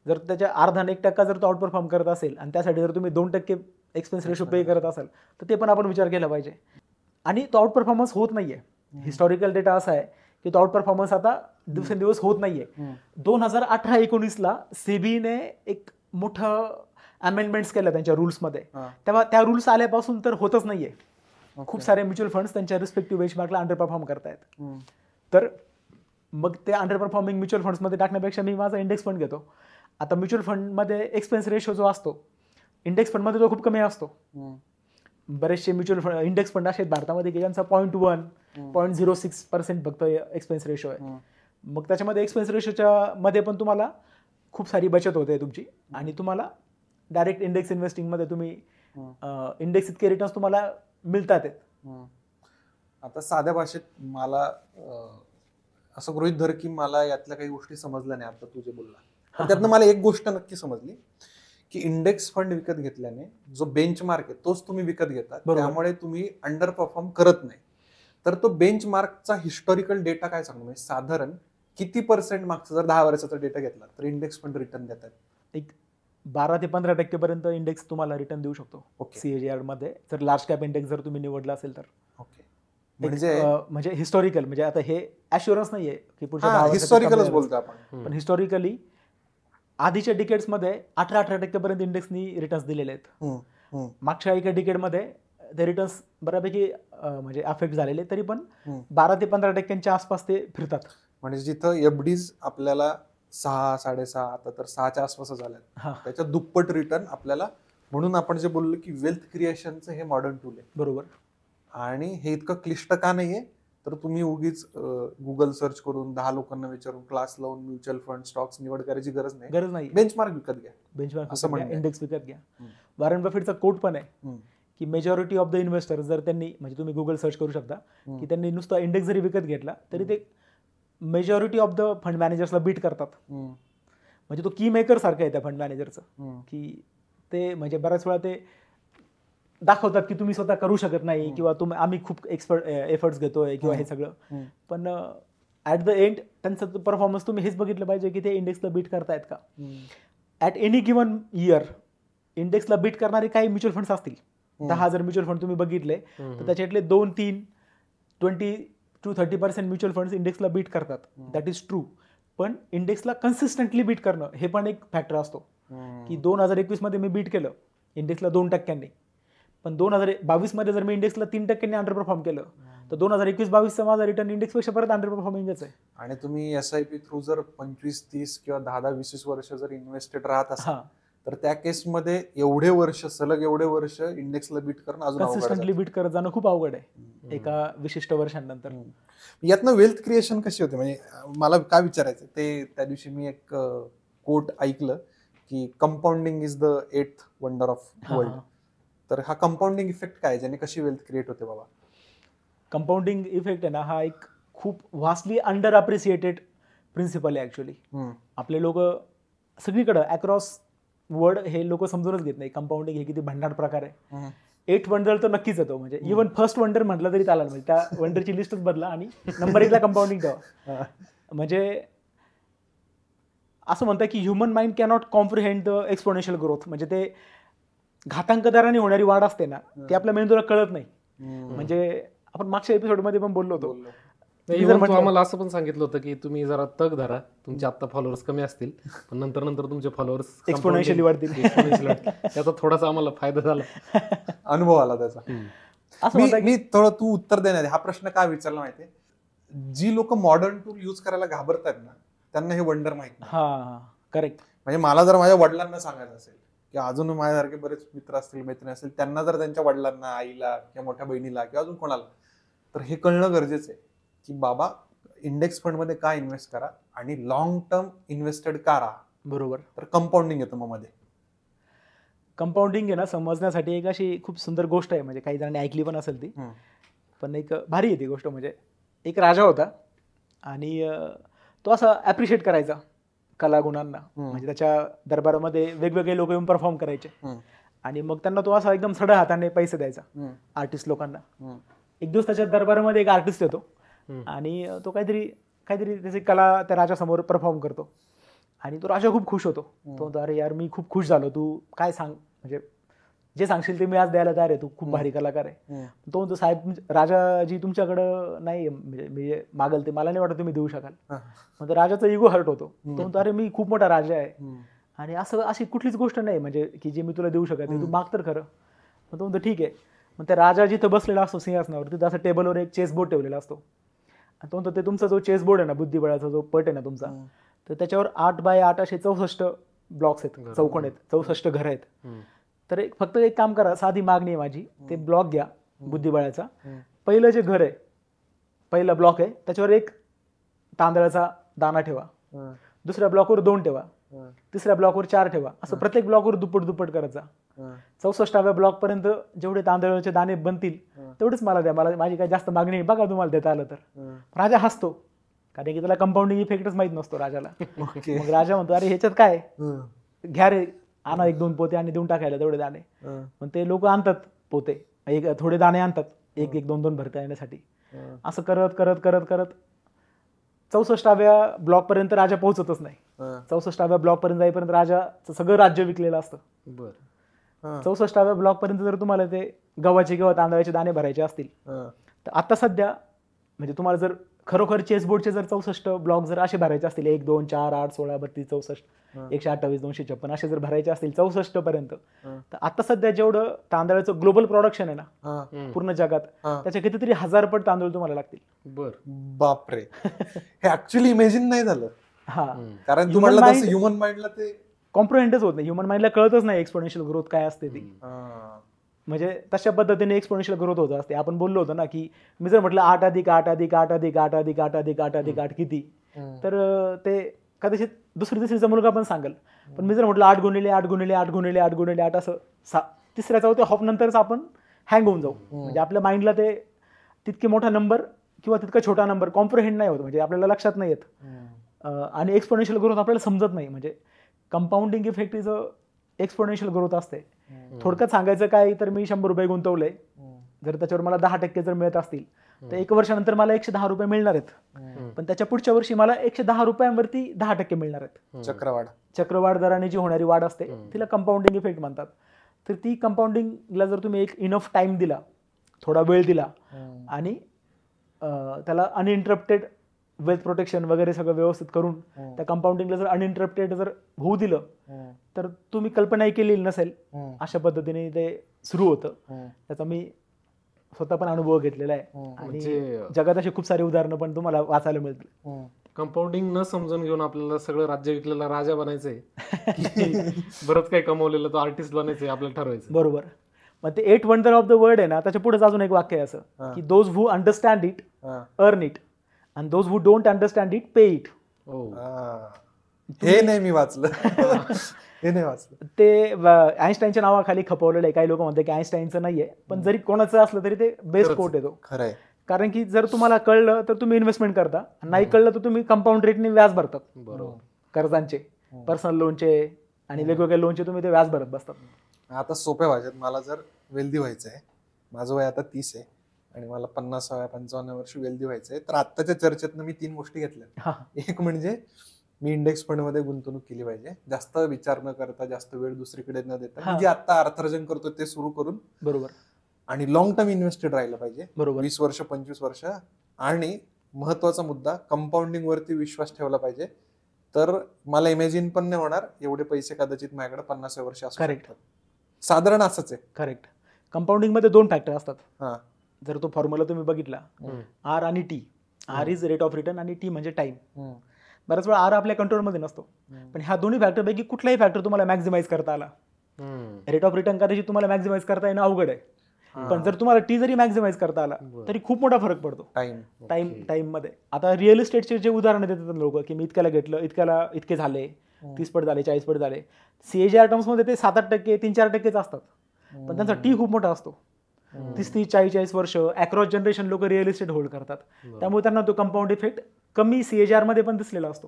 जर त्याच्या अर्धा 1% जर तो आउट परफॉर्म करत असेल आणि त्यासाठी जर तुम्ही 2% एक्सपेन्स रेशो पे करत असाल तर ते पण आपण विचार केला पाहिजे. आणि तो आउट परफॉर्मन्स होत नाहीये. हिस्टॉरिकल डेटा असा आहे की तो आउट परफॉर्मन्स आता दिवसेंदिवस होत नाहीये. 2018-19ला सेबीने एक मोठं अमेंडमेंट्स केलं त्यांच्या रूल्समध्ये, तेव्हा त्या रूल्स आल्यापासून तर होतच नाहीये. खूप सारे म्युच्युअल फंड्स त्यांच्या रिस्पेक्टिव्ह बेंचमार्कला अंडर परफॉर्म करतायत. तर मग ते अंडर परफॉर्मिंग म्युच्युअल फंड्समध्ये टाकण्यापेक्षा मी माझा इंडेक्स फंड घेतो. आता म्युच्युअल फंडमध्ये एक्सपेन्स रेशो जो असतो इंडेक्स फंडमध्ये तो खूप कमी असतो. बरेचसे म्युच्युअल फंड इंडेक्स फंड असे आहेत भारतामध्ये की ज्यांचा 0.1-0.06% फक्त एक्सपेन्स रेशो आहे. मग त्याच्यामध्ये एक्सपेन्स रेशोच्या मध्ये पण तुम्हाला खूप सारी बचत होते तुमची, आणि तुम्हाला डायरेक्ट इंडेक्स इन्व्हेस्टिंगमध्ये तुम्ही इंडेक्स इतके रिटर्न्स तुम्हाला मिळतात. आता साध्या भाषेत मला असं गृहीत धर की मला यातल्या काही गोष्टी समजल्या नाही आता तू जे बोलला, पण त्यातनं मला एक गोष्ट नक्की समजली की इंडेक्स फंड विकत घेतल्याने जो बेंचमार्क आहे तोच तुम्ही विकत घेता, त्यामुळे तुम्ही अंडर परफॉर्म करत नाही. तर तो बेंचमार्कचा हिस्टॉरिकल डेटा काय सांगतो, म्हणजे साधारण किती % मागचा जर 10 वर्षाचा डेटा घेतला तर इंडेक्स फंड रिटर्न देतात? एक 12 ते 15% पर्यंत इंडेक्स तुम्हाला रिटर्न देऊ शकतो CAGR मध्ये, जर लार्ज कॅप इंडेक्स जर तुम्ही निवडला असेल तर. ओके. म्हणजे हिस्टॉरिकल, म्हणजे आता हे ॲश्युरन्स नाहीये की पुढच्या हिस्टॉरिकलच बोलतो आपण, पण हिस्टॉरिकली आधीच्या डिकेड्समध्ये 18% पर्यंत इंडेक्सनी रिटर्न्स दिलेले आहेत. मागच्या एका डिकेडमध्ये ते रिटर्न्स बऱ्यापैकी म्हणजे अफेक्ट झालेले, तरी पण हम्म. 12 ते 15% आसपास ते फिरतात. म्हणजे जिथं एफडीज आपल्याला 6, 6.5, आता तर 6च्या आसपास झाल्या, हा त्याच्या दुप्पट रिटर्न आपल्याला, म्हणून आपण जे बोललो की वेल्थ क्रिएशनचं हे मॉडर्न टूल आहे. बरोबर. आणि हे इतकं क्लिष्ट का नाहीये, तर तुम्ही उगीच गुगल सर्च करून 10 लोकांना विचारून क्लास लावून म्युच्युअल फंड स्टॉक्स निवड करायची गरज नाही. बेंचमार्क विकत घ्या, बेंचमार्क असं विकत घ्या, म्हणणं आहे. इंडेक्स विकत घ्या. हम्म. वॉरेन बफेटचा कोट पण आहे हम्म. की मेजॉरिटी ऑफ द इन्व्हेस्टर जर त्यांनी, म्हणजे तुम्ही गुगल सर्च करू शकता हम्म. की त्यांनी नुसता इंडेक्स जरी विकत घेतला तरी ते मेजॉरिटी ऑफ द फंड मॅनेजर्सला बीट करतात. हम्म. म्हणजे तो की मेकर सारखं आहे त्या फंड मॅनेजरचं, हम्म. की ते म्हणजे बऱ्याच वेळा ते दाखवतात की तुम्ही स्वतः करू शकत नाही, किंवा आम्ही खूप एफर्ट्स घेतोय किंवा हे सगळं, हम्म. पण ॲट द एंड त्यांचा परफॉर्मन्स तुम्ही हेच बघितलं पाहिजे की ते इंडेक्सला बीट करतायत का. Hmm. At any given year इंडेक्सला बीट करणारे काही म्युच्युअल फंड्स असतील. 10,000 म्युच्युअल फंड तुम्ही बघितले तर त्याच्यातले 2-3 20-30% म्युच्युअल फंड्स इंडेक्सला बीट करतात. That is true. पण इंडेक्सला कन्सिस्टंटली बीट करणं हे पण एक फॅक्टर असतो, की 2021 मध्ये मी बीट केलं इंडेक्सला 2%, पण 2022 मध्ये जर मी इंडेक्सला 3% अंडर परफॉर्म केलं तर 2021-22चा माझा रिटर्न इंडेक्सपेक्षा परत अंडर परफॉर्मिंगच आहे. आणि तुम्ही SIP थ्रू जर 25-30 किंवा 10-20 वर्ष जर इन्व्हेस्टेड राहत असाल, तर त्या केसमध्ये एवढे वर्ष सलग इंडेक्सला बीट करणं अजून कन्सिस्टंटली बीट करत जाणं खूप अवघड आहे एका विशिष्ट वर्षांनंतर. यातनं वेल्थ क्रिएशन कशी होते, म्हणजे मला काय विचारायचं ते, त्या दिवशी मी एक कोट ऐकलं की compounding is the 8th wonder of world. तर हा कंपाऊंडिंग इफेक्ट काय, ज्याने कशी वेल्थ क्रिएट होते बाबा? कंपाऊंडिंग इफेक्ट आहे ना, हा एक खूप व्हास्टली अंडर अप्रिसिएटेड प्रिन्सिपल आहे ऍक्च्युली. आपले लोक सगळीकडे अक्रॉस वर्ल्ड हे लोक समजूनच घेत नाही कंपाऊंडिंग हे किती भन्नाट प्रकार आहे. 8th वंडर तर नक्कीच येतो, म्हणजे इव्हन फर्स्ट वंडर म्हटलं तरी चालेल, म्हणजे त्या वंडरची लिस्टच बदला आणि नंबर 1ला कंपाऊंडिंग ठेवा. म्हणजे असं म्हणतात की human mind cannot comprehend the exponential growth. म्हणजे ते घातांक दराने होणारी वाढ असते ना, ती आपल्या मेंदूला कळत नाही. म्हणजे आपण मागच्या एपिसोडमध्ये पण बोललो होतो. आम्हाला असं पण सांगितलं होतं की तुम्ही जरा तग धरा, तुमचे आता फॉलोअर्स कमी असतील पण नंतर तुमचे फॉलोअर्स एक्सपोनेन्शियली वाढतील. त्याचा थोडासा आम्हाला फायदा झाला, अनुभव आला त्याचा. मी थोडं तू उत्तर देणार, हा प्रश्न काय विचारला माहितीये, जी लोक मॉडर्न टूल युज करायला घाबरतात ना, त्यांना हे वंडर माहित नाही. हा करेक्ट. म्हणजे मला जर माझ्या वडिलांना सांगायचं असेल, की अजून माझ्यासारखे बरेच मित्र असतील, मैत्रिणी असतील, त्यांना जर त्यांच्या वडिलांना, आईला किंवा मोठ्या बहिणीला किंवा अजून कोणाला, तर हे कळणं गरजेचं आहे की बाबा इंडेक्स फंड मध्ये का इन्व्हेस्ट करा आणि लॉंग टर्म इन्व्हेस्टेड का राहा. बरोबर. तर कंपाऊंडिंग येतं मग मध्ये. कंपाऊंडिंग आहे ना, समजण्यासाठी एक अशी खूप सुंदर गोष्ट आहे, म्हणजे काही जणांनी ऐकली पण असेल ती, पण एक भारी आहे ती गोष्ट. म्हणजे एक राजा होता आणि तो असा ॲप्रिशिएट करायचा कलागुणांना. म्हणजे त्याच्या दरबारामध्ये वेगवेगळे लोक येऊन परफॉर्म करायचे आणि मग त्यांना तो असा एकदम सड्या हाताने पैसे द्यायचा आर्टिस्ट लोकांना. एक दिवस त्याच्या दरबारामध्ये एक आर्टिस्ट येतो आणि तो काहीतरी त्याची कला त्या राजासमोर परफॉर्म करतो आणि तो राजा खूप खुश होतो. तो म्हणतो, अरे यार मी खूप खुश झालो, तू काय सांग, म्हणजे जे सांगशील ते मी आज द्यायला तयार आहे, तू खूप भारी कलाकार आहे. तो म्हणतो, साहेब राजाजी तुमच्याकडं नाही, म्हणजे मी मागल ते मला नाही वाटत तुम्ही देऊ शकाल. मग राजाचा इगो हर्ट होतो. तो म्हणतो, अरे मी खूप मोठा राजा आहे आणि अशी कुठलीच गोष्ट नाही म्हणजे की जे मी तुला देऊ शकत नाही, तू माग तर खरं. मग तो म्हणतो ठीक आहे. मग त्या राजा जिथं बसलेला असतो सिंहासनावर, तिथं असं टेबलवर एक चेस बोर्ड ठेवलेला असतो. आणि तो म्हणतो, ते तुमचा जो चेस बोर्ड आहे ना, बुद्धिबळाचा जो पट आहे ना तुमचा, तर त्याच्यावर 8x8 असे 64 ब्लॉक्स आहेत, चौकोन आहेत, 64 घरं आहेत. तर फक्त एक काम करा, साधी मागणी आहे माझी, ते ब्लॉक घ्या बुद्धिबळाचा. पहिलं जे घर आहे, पहिला ब्लॉक आहे, त्याच्यावर एक तांदळाचा दाना ठेवा, दुसऱ्या ब्लॉकवर 2 ठेवा, तिसऱ्या ब्लॉकवर 4 ठेवा, असं प्रत्येक ब्लॉकवर दुप्पट करत जा. 64व्या ब्लॉक पर्यंत जेवढे तांदळाचे दाणे बनतील तेवढेच मला द्या, माझी काही जास्त मागणी आहे, बघा तुम्हाला देता आलं तर. राजा हसतो, कारण की त्याला कंपाऊंडिंग इफेक्टच माहित नसतो राजाला. मग राजा म्हणतो, अरे ह्याच्यात काय, घ्या रे, आणा 1-2 पोते आणि देऊन टाकायला तेवढे दाणे. पण ते लोक आणतात पोते, थोडे दाणे आणतात, 1-2 भरता येण्यासाठी. असं करत करत करत करत 64व्या ब्लॉक पर्यंत राजा पोहोचतच नाही. 64व्या ब्लॉक पर्यंत जाईपर्यंत राजाचं सगळं राज्य विकलेलं असतं. 64व्या ब्लॉक पर्यंत जर तुम्हाला ते गव्हाचे किंवा तांदळाचे दाणे भरायचे असतील तर आता सध्या म्हणजे तुम्हाला जर खरोखर चेसबोर्डचे जर 64 ब्लॉक जर असे भरायचे असतील 1, 2, 4, 8, 16, 32, 64, 128, 256 असे जर भरायचे असतील 64 पर्यंत, तर आता सध्या जेवढं तांदळाचं ग्लोबल प्रोडक्शन आहे ना पूर्ण जगात, त्याच्या कितीतरी 1000 पट तांदूळ तुम्हाला लागतील. बर. बापरे. हे ऍक्च्युअली इमॅजिन नाही झालं. हा, कारण तुम्हाला ह्युमन माइंडला ते कॉम्प्रिहेंडच होत नाही. ह्युमन माइंडला कळतच नाही एक्सपोनेन्शियल ग्रोथ काय असते ती. म्हणजे तशा पद्धतीने एक्सपोनेन्शियल ग्रोथ होत असते. आपण बोललो होतो ना की मी जर म्हटलं 8 अधिक 8 अधिक 8 अधिक 8 अधिक 8 अधिक 8 अधिक 8 किती, तर ते कदाचित दुसरी तिसरीचा मुलगा पण सांगेल. पण मी जर म्हटलं 8 गुणिले 8 गुणिले 8 गुणिले 8 गुणिले 8 असं तिसऱ्या चौथ्या हॉप नंतरच आपण हँग होऊन जाऊ. म्हणजे आपल्या माइंडला ते तितके मोठा नंबर किंवा तितका छोटा नंबर कॉम्प्रिहेंड नाही होत, म्हणजे आपल्याला लक्षात नाही येत. आणि एक्सपोनेन्शियल ग्रोथ आपल्याला समजत नाही. म्हणजे compounding effect is a exponential growth असते. थोडक्यात सांगायचं काय तर मी 100 रुपये गुंतवले, जर त्याच्यावर मला 10% जर मिळत असतील तर 1 वर्षानंतर मला 110 रुपये मिळणार आहेत. पण त्याच्या पुढच्या वर्षी मला 110 रुपयांवरती 10% मिळणार आहेत. चक्रवाढ दराने जी होणारी वाढ असते तिला कंपाऊंडिंग इफेक्ट म्हणतात. तर ती कंपाऊंडिंगला जर तुम्ही एक इनफ टाइम दिला, थोडा वेळ दिला आणि त्याला अनइंटरप्टेड वेल्थ प्रोटेक्शन वगैरे सगळं व्यवस्थित करून त्या कंपाऊंडिंगला जर अनइंटरप्टेड जर होऊ दिलं तर तुम्ही कल्पनाही केलेली नसेल अशा पद्धतीने ते सुरू होतं. त्याचा मी स्वतः पण अनुभव घेतलेला आहे आणि जगात अशी खूप सारी उदाहरणं पण तुम्हाला वाचायला मिळतील. कंपाऊंडिंग न समजून घेऊन आपल्याला सगळं राज्य विकलेला राजा बनायचंय, बरंच काही कमवलेलं तो आर्टिस्ट बनायचंय आपल्याला ठरवायचं. बरोबर. मग ते 8 वंडर ऑफ द वर्ल्ड आहे ना, त्याच्या पुढेच अजून एक वाक्य आहे असं की those who understand it earn it and those who don't understand it pay it. हे नाही मी वाचलं. हे नाही वाचलं. ते आईन्स्टाईनच्या नावाखाली खपवलेलं आहे. काही लोक म्हणतात की आईन्स्टाईनचं नाहीये, पण जरी कोणाचं असलं तरी ते बेस्ट कोट येतो. खरंय. कारण की जर तुम्हाला कळलं तर तुम्ही इन्व्हेस्टमेंट करता, नाही कळलं तर तुम्ही कंपाऊंड रेटने व्याज भरतात. बरोबर. कर्जांचे, पर्सनल लोनचे आणि वेगवेगळ्या लोनचे तुम्ही ते व्याज भरत बसतात. आता सोप्या भाषेत मला जर वेल्दी व्हायचं आहे, माझं वय आता 30 आहे आणि मला 50-55 वर्ष वेल्दी व्हायचंय, तर आत्ताच्या चर्चेतनं मी 3 गोष्टी घेतल्या. एक म्हणजे मी इंडेक्स फंड मध्ये गुंतवणूक केली पाहिजे, जास्त विचार न करता, जास्त वेळ दुसरीकडे न देता, मी जे आता अर्थार्जन करतो ते सुरू करून. बरोबर. आणि लॉंग टर्म इन्व्हेस्टेड राहिलं पाहिजे. बरोबर. 20 वर्ष 25 वर्ष. आणि महत्वाचा मुद्दा, कंपाऊंडिंग वरती विश्वास ठेवला पाहिजे. तर मला इमॅजिन पण नाही होणार एवढे पैसे कदाचित माझ्याकडे 50 वर्ष असू शकतात. साधारण असंच आहे. करेक्ट. कंपाऊंडिंग मध्ये 2 फॅक्टर असतात. जर तो फॉर्म्युला तुम्ही बघितला, आर आणि T. R is rate of return आणि टी म्हणजे टाइम. बऱ्याच वेळा आर आपल्या कंट्रोलमध्ये नसतो, पण ह्या दोन्ही फॅक्टर पैकी कुठलाही फॅक्टर तुम्हाला मॅक्झिमाइज करता आला. रेट ऑफ रिटर्न कदाचित तुम्हाला मॅक्झिमाइज करता येणं अवघड आहे, पण जर तुम्हाला टी जरी मॅक्झिमाइज करता आला तरी खूप मोठा फरक पडतो टाइम मध्ये. आता रिअल इस्टेटचे जे उदाहरण देतात लोक की मी इतक्याला घेतलं, इतके झाले, 30 पट झाले, 40 पट झाले. सीएजीआर टर्म्स मध्ये ते 7-8%, 3-4% असतात, पण त्यांचा टी खूप मोठा असतो. 30-40 वर्ष अक्रॉस जनरेशन लोक रिअल इस्टेट होल्ड करतात, त्यामुळे त्यांना तो कंपाऊंड इफेक्ट कमी सीएजीआर मध्ये पण दिसलेला असतो.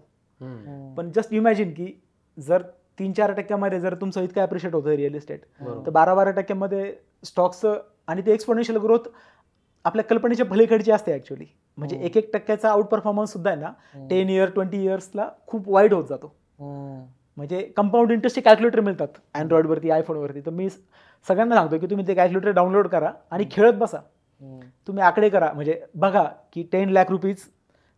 पण जस्ट इमॅजिन की जर 3-4% जर तुमचं इतकं अप्रिशिएट होतं रिअल इस्टेट, तर 12-12% स्टॉक्सचं आणि ते एक्सपोनेन्शियल ग्रोथ आपल्या कल्पनेच्या भलीकडची असते ऍक्च्युअली. म्हणजे 1-1% आउट परफॉर्मन्स सुद्धा आहे ना 10 इयर 20 इयर्सला खूप वाईड होत जातो. म्हणजे कंपाऊंड इंटरेस्टचे कॅल्क्युलेटर मिळतात अँड्रॉइडवरती, आयफोनवरती. तर मी सगळ्यांना सांगतो की तुम्ही ते कॅल्क्युलेटर डाउनलोड करा आणि खेळत बसा. तुम्ही आकडे करा, म्हणजे बघा की 10 लाख रुपीज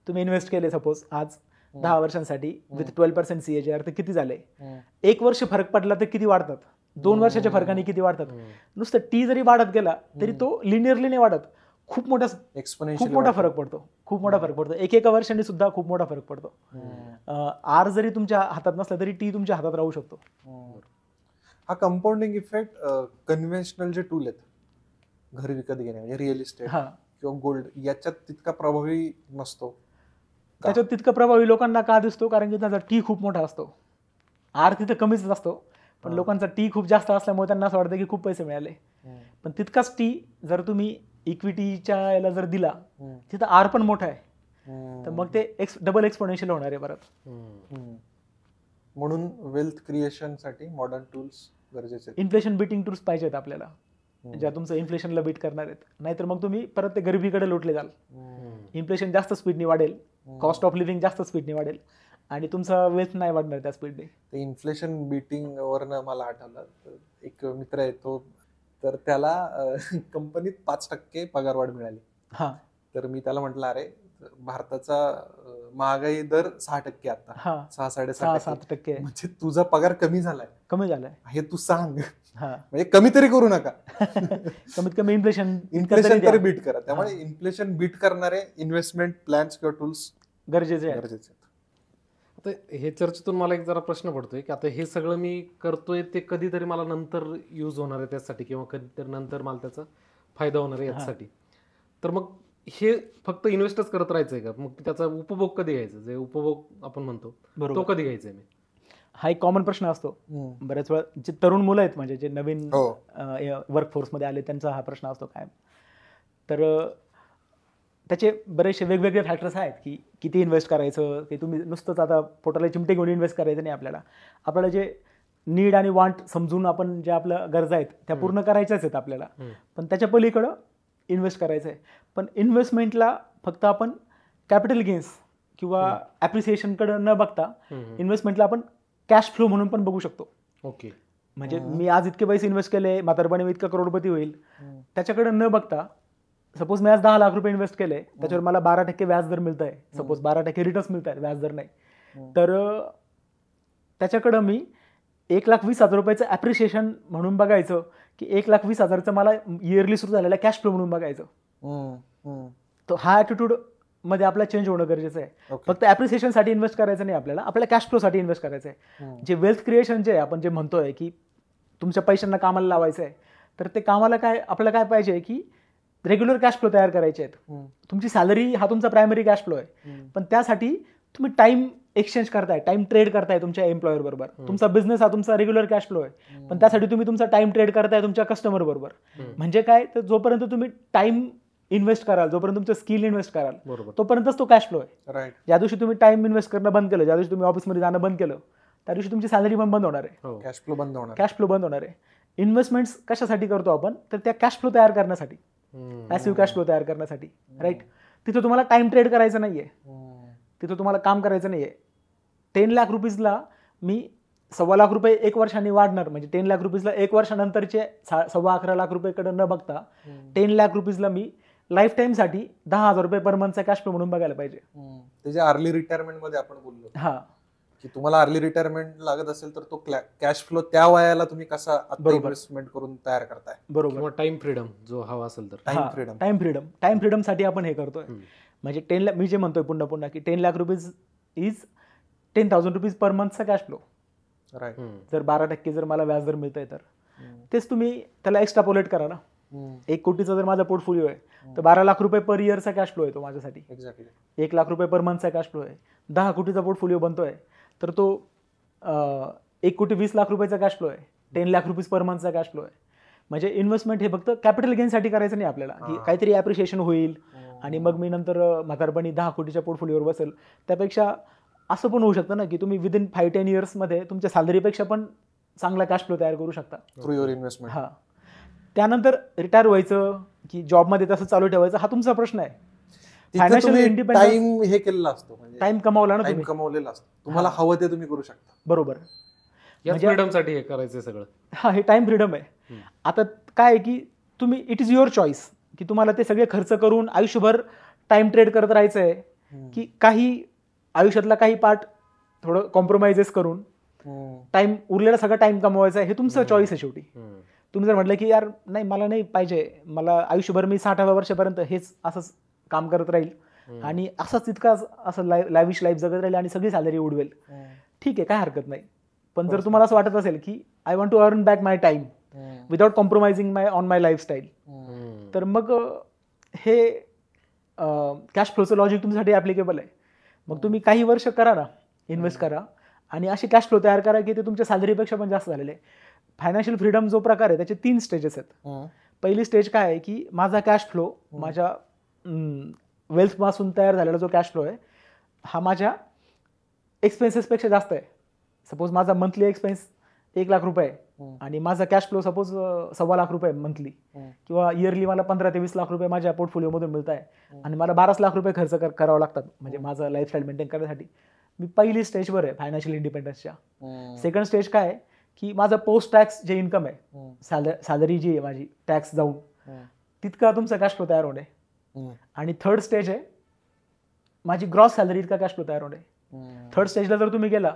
तुम्ही इन्व्हेस्ट केले सपोज आज 10 वर्षांसाठी विथ 12% सीएजीआर, तर किती झाले? 1 वर्ष फरक पडला तर किती वाढतात? 2 वर्षाच्या फरकाने किती वाढतात? नुसतं टी जरी वाढत गेला तरी तो लिनियरली नाही वाढत, खूप मोठा फरक पडतो. खूप मोठा फरक पडतो. 1-1 वर्षांनी सुद्धा खूप मोठा फरक पडतो. आर जरी तुमच्या हातात नसला तरी टी तुमच्या हातात राहू शकतो. हा कंपाऊंडिंग इफेक्ट कन्व्हेन्शनल जे टूल आहेत घर विकत घेणे म्हणजे रिअल इस्टेट किंवा गोल्ड, याच्यात तितका प्रभावी नसतो. त्याच्यात तितका प्रभावी लोकांना का दिसतो? कारण की त्याचा टी खूप मोठा असतो. आर तिथं कमीच असतो, पण लोकांचा टी खूप जास्त असल्यामुळे त्यांना असं वाटतं की खूप पैसे मिळाले. पण तितकाच टी जर तुम्ही इक्विटीच्या याला जर दिला, तिथं आर पण मोठा आहे, तर मग ते डबल एक्सपोनेन्शियल होणार आहे परत. म्हणून वेल्थ क्रिएशन साठी मॉडर्न टूल्स गरजेचे. इन्फ्लेशन बीटिंग टूल्स पाहिजेत आपल्याला, ज्या तुमचं इन्फ्लेशनला बीट करणार आहेत. नाहीतर मग तुम्ही परत ते गरिबीकडे लोटले जाल. इन्फ्लेशन जास्त स्पीडने वाढेल, कॉस्ट ऑफ लिव्हिंग जास्त स्पीडने वाढेल आणि तुमचा वेल्थ नाही वाढणार त्या स्पीडने. ते इन्फ्लेशन बीटिंग वरनं मला आठवलं, एक मित्र आहे तो, तर त्याला कंपनीत 5% पगारवाढ मिळाली. तर मी त्याला म्हटलं, अरे भारताचा महागाई दर 6% आता, हा 6-6.5%. 6-7% म्हणजे तुझा पगार कमी झालाय कमी झालाय. हे तू सांग, हा म्हणजे कमी तरी करू नका. कमीत कमी इन्फ्लेशन तरी बीट करा. त्यामुळे इन्फ्लेशन बीट करणारे इन्व्हेस्टमेंट प्लॅन्स किंवा टूल्स गरजेचे आहे. गरजेचे आहेत. आता हे चर्चेतून मला एक जरा प्रश्न पडतोय की आता हे सगळं मी करतोय ते कधीतरी मला नंतर यूज होणार आहे त्यासाठी, किंवा कधीतरी नंतर मला त्याचा फायदा होणार आहे याच्यासाठी. तर मग हे फक्त इन्व्हेस्टच करत राहायचंय का? मग त्याचा उपभोग कधी घ्यायचा, जे उपभोग आपण म्हणतो तो कधी घ्यायचा मी? हा एक कॉमन प्रश्न असतो बऱ्याच वेळा. जे तरुण मुलं आहेत म्हणजे जे नवीन वर्कफोर्समध्ये आले त्यांचा हा प्रश्न असतो काय. तर त्याचे बरेचसे वेगवेगळे फॅक्टर्स आहेत की किती इन्व्हेस्ट करायचं, की तुम्ही नुसतंच आता पोटाला चिमटे घेऊन इन्व्हेस्ट करायचं नाही. आपल्याला जे नीड आणि वॉन्ट समजून आपण ज्या आपल्या गरजा आहेत त्या पूर्ण करायच्याच आहेत आपल्याला, पण त्याच्या पलीकडं इन्व्हेस्ट करायचं आहे. पण इन्व्हेस्टमेंटला फक्त आपण कॅपिटल गेन्स किंवा ॲप्रिसिएशनकडे न बघता इन्व्हेस्टमेंटला आपण कॅश फ्लो म्हणून पण बघू शकतो. ओके, म्हणजे मी आज इतके पैसे इन्व्हेस्ट केले, म्हातारपणी मी इतका करोडपती होईल, त्याच्याकडे न बघता सपोज मी आज 10 लाख रुपये इन्व्हेस्ट केले, त्याच्यावर मला 12% व्याज दर मिळत आहे, सपोज 12% रिटर्न्स मिळत आहेत, व्याज दर नाही, तर त्याच्याकडं मी 1,20,000 रुपयाचं ॲप्रिशिएशन म्हणून बघायचं की 1,20,000चं मला इयरली सुरू झालेला कॅश फ्लो म्हणून बघायचं. तो हा ॲटिट्यूड मध्ये आपला चेंज होणं गरजेचं आहे. फक्त ॲप्रिसिएशनसाठी इन्व्हेस्ट करायचं नाही, आपल्याला कॅश फ्लोसाठी इन्व्हेस्ट करायचं आहे. जे वेल्थ क्रिएशन जे आहे आपण जे म्हणतोय की तुमच्या पैशांना कामाला लावायचं आहे, तर ते कामाला आपल्याला काय पाहिजे की रेग्युलर कॅश फ्लो तयार करायचे आहेत. तुमची सॅलरी हा तुमचा प्रायमरी कॅश फ्लो आहे, पण त्यासाठी तुम्ही टाइम एक्सचेंज करताय, टाइम ट्रेड करताय तुमच्या एम्प्लॉयर बरोबर. तुमचा बिझनेस हा तुमचा रेग्युलर कॅश फ्लो आहे, पण त्यासाठी तुम्ही तुमचा टाइम ट्रेड करताय तुमच्या कस्टमर बरोबर. म्हणजे काय, तर जोपर्यंत तुम्ही टाइम इन्व्हेस्ट कराल, जोपर्यंत तुमचं स्किल इन्व्हेस्ट कराल, तोपर्यंतच तो कॅश फ्लो आहे. ज्या दिवशी तुम्ही टाइम इन्व्हेस्ट करणं बंद केलं, ज्या दिवशी तुम्ही ऑफिसमध्ये जाणं बंद केलं, त्या दिवशी तुमची सॅलरी पण बंद होणार आहे, कॅश फ्लो बंद होणार आहे. इन्व्हेस्टमेंट्स कशासाठी करतो आपण, तर त्या कॅश फ्लो तयार करण्यासाठी, पॅसिव्ह कॅश फ्लो तयार करण्यासाठी, राईट. तिथं तुम्हाला टाइम ट्रेड करायचं नाहीये, तिथं तुम्हाला काम करायचं नाहीये. 10 लाख रुपीजला मी 1.25 लाख रुपये 1 वर्षांनी वाढणार, म्हणजे 10 लाख रुपीजला 1 वर्षानंतरचे 11.25 लाख रुपयेकडे न बघता 10 लाख रुपीजला मी लाईफ टाईमसाठी 10,000 रुपये पर मंथचा कॅश फ्लो म्हणून बघायला पाहिजे. त्याच्या अर्ली रिटायरमेंट मध्ये आपण बोललो की तुम्हाला अर्ली रिटायरमेंट लागत असेल तर तो कॅश फ्लो त्या वयाला तुम्ही कसा इन्व्हेस्टमेंट करून तयार करताय. बरोबर. टाइम फ्रीडम जो हवा असेल तर टाइम फ्रीडम साठी आपण हे करतोय. म्हणजे 10 लाख, मी जे म्हणतोय पुन्हा की 10 lakh rupees is 10,000 rupees per मंथचा कॅश फ्लो. जर 12% जर मला व्याज दर मिळतंय तर तेच तुम्ही त्याला एक्स्ट्रापोलेट करा ना. 1 कोटीचा जर माझा पोर्टफोलिओ आहे तर 12 लाख रुपये पर इयरचा कॅश फ्लो आहे तो माझ्यासाठी. 1 लाख रुपये पर मंथचा कॅश फ्लो आहे. 10 कोटीचा पोर्टफोलिओ बनतोय तर तो 1,20,00,000 रुपयाचा कॅश फ्लो आहे. 10 लाख रुपीज पर मंथचा कॅश फ्लो आहे. म्हणजे इन्व्हेस्टमेंट हे फक्त कॅपिटल गेनसाठी करायचं नाही आपल्याला, की काहीतरी ॲप्रिशिएशन होईल आणि मग मी नंतर म्हातारपणी 10 कोटीच्या पोर्टफोलिओवर बसेल. त्यापेक्षा असं पण होऊ शकतं ना की तुम्ही विदिन 5-10 इयर्समध्ये तुमच्या सॅलरीपेक्षा पण चांगला कॅश फ्लो तयार करू शकता थ्रू युअर इन्व्हेस्टमेंट. हां, त्यानंतर रिटायर व्हायचं की जॉबमध्ये तसं चालू ठेवायचं हा तुमचा प्रश्न आहे. फायनान्शियल इंडिपेंडन्स टाइम हे केलेला असतो, म्हणजे टाइम कमावला ना तुम्ही, कमावलेला असतो. तुम्हाला हवं ते तुम्ही करू शकता. बरोबर. फ्रीडमसाठी हे करायचं सगळं. हा, हे टाइम फ्रीडम आहे. आता काय आहे की तुम्ही, इट इज युअर चॉईस की तुम्हाला ते सगळे खर्च करून आयुष्यभर टाइम ट्रेड करत राहायचं आहे, की काही आयुष्यातला काही पार्ट थोडं कॉम्प्रोमाइजेस करून टाइम उरलेला सगळा टाइम कमवायचा आहे. हे तुमचं चॉईस आहे शेवटी. तुम्ही जर म्हटलं की यार नाही, मला नाही पाहिजे, मला आयुष्यभर मी 60व्या वर्षापर्यंत हेच असंच काम करत राहील आणि असंच इतकाच असं लाविश लाईफ जगत राहील आणि सगळी सॅलरी उडवेल, ठीक आहे, काय हरकत नाही. पण जर तुम्हाला असं वाटत असेल की I want to earn back my time without compromising on my lifestyle, तर मग हे कॅश फ्लोचं लॉजिक तुमच्यासाठी ॲप्लिकेबल आहे. मग तुम्ही काही वर्ष करा ना, इन्व्हेस्ट करा आणि असे कॅश फ्लो तयार करा की ते तुमच्या सॅलरीपेक्षा पण जास्त झालेले आहे. फायनान्शियल फ्रीडम जो प्रकार आहे त्याचे 3 स्टेजेस आहेत. पहिली स्टेज काय आहे की माझा कॅश फ्लो, माझ्या वेल्थपासून तयार झालेला जो कॅश फ्लो आहे हा माझ्या एक्सपेन्सेसपेक्षा जास्त आहे. सपोज माझा मंथली एक्सपेन्स 1 लाख रुपये आहे आणि माझा कॅश फ्लो सपोज 1.25 लाख रुपये मंथली, किंवा इयरली मला 15 ते 20 लाख रुपये माझ्या पोर्टफोलिओमधून मिळत आहे आणि मला 12 लाख रुपये खर्च करावं लागतात म्हणजे माझं लाईफस्टाईल मेंटेन करण्यासाठी. मी पहिली स्टेजवर आहे फायनान्शियल इंडिपेंडन्सच्या. सेकंड स्टेज काय आहे की माझं पोस्ट टॅक्स जे इन्कम आहे, सॅलरी जी आहे माझी टॅक्स जाऊन, तितका तुमचा कॅश फ्लो तयार होणे. आणि थर्ड स्टेज आहे माझी ग्रॉस सॅलरी इतका कॅश फ्लो तयार होणे. थर्ड स्टेजला जर तुम्ही गेला,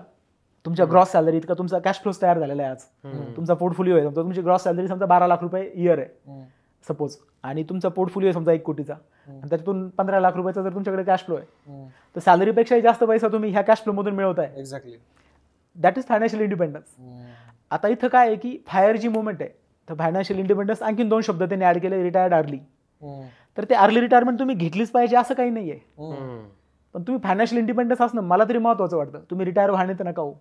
तुमच्या ग्रॉस सॅलरी इतका तुमचा कॅश फ्लो तयार झालेला आहे. आज तुमचा पोर्टफोलिओ आहे, समजा तुमची ग्रॉस सॅलरी समजा 12 लाख रुपये इयर आहे सपोज, आणि तुमचा पोर्टफोलिओ आहे समजा 1 कोटीचा, आणि त्याच्यातून 15 लाख रुपयाचा जर तुमच्याकडे कॅश फ्लो आहे, तर सॅलरीपेक्षाही जास्त पैसा तुम्ही ह्या कॅश फ्लो मधून मिळवताय. Exactly, that is financial independence. आता इथं काय आहे की फायर जी मुवमेंट आहे, तर फायनान्शियल इंडिपेंडन्स आणखी 2 शब्द त्यांनी ऍड केले, रिटायर्ड अर्ली. तर ते अर्ली रिटायरमेंट तुम्ही घेतलीच पाहिजे असं काही नाहीये, पण तुम्ही फायनान्शियल इंडिपेंडन्स असणं मला तरी महत्वाचं वाटतं. तुम्ही रिटायर व्हाणे तर नका हो.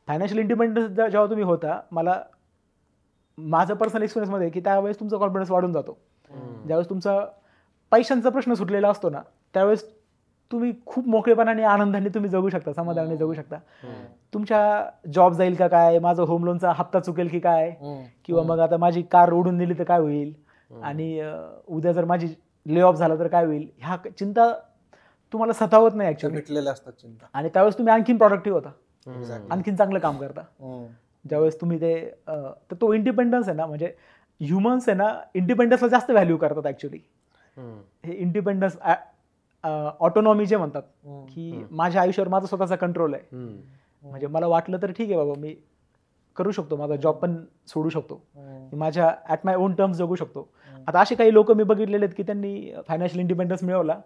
फायनान्शियल इंडिपेंडन्स जेव्हा तुम्ही होता, मला माझं पर्सनल एक्सपिरियन्स मध्ये की त्यावेळेस तुमचा कॉन्फिडन्स वाढून जातो. ज्यावेळेस तुमचा पैशांचा प्रश्न सुटलेला असतो ना, त्यावेळेस तुम्ही खूप मोकळेपणाने आनंदाने तुम्ही जगू शकता, समाधानाने जगू शकता. तुमच्या जॉब जाईल का काय, माझं होम लोनचा हप्ता चुकेल की काय, किंवा मग आता माझी कार उडून नेली तर काय होईल, आणि उद्या जर माझी ले ऑफ झाला तर काय होईल, ह्या चिंता तुम्हाला सतावत नाही ऍक्च्युअली असतात चिंता. आणि त्यावेळेस तुम्ही आणखीन प्रोडक्टिव्ह होता, आणखीन चांगलं काम करता. ज्यावेळेस तुम्ही ते तर तो इंडिपेंडन्स आहे ना, म्हणजे ह्युमन्स आहे ना इंडिपेंडन्सला जास्त व्हॅल्यू करतात ऍक्च्युअली. हे इंडिपेंडन्स ऑटोनॉमी जे म्हणतात, की माझ्या आयुष्यावर माझा स्वतःचा कंट्रोल आहे. म्हणजे मला वाटलं तर ठीक आहे बाबा, मी करू शकतो, माझा जॉब पण सोडू शकतो, माझ्या ऍट माय ओन टर्म्स जगू शकतो. आता असे काही लोक मी बघितलेले आहेत की त्यांनी फायनान्शियल इंडिपेंडन्स मिळवला,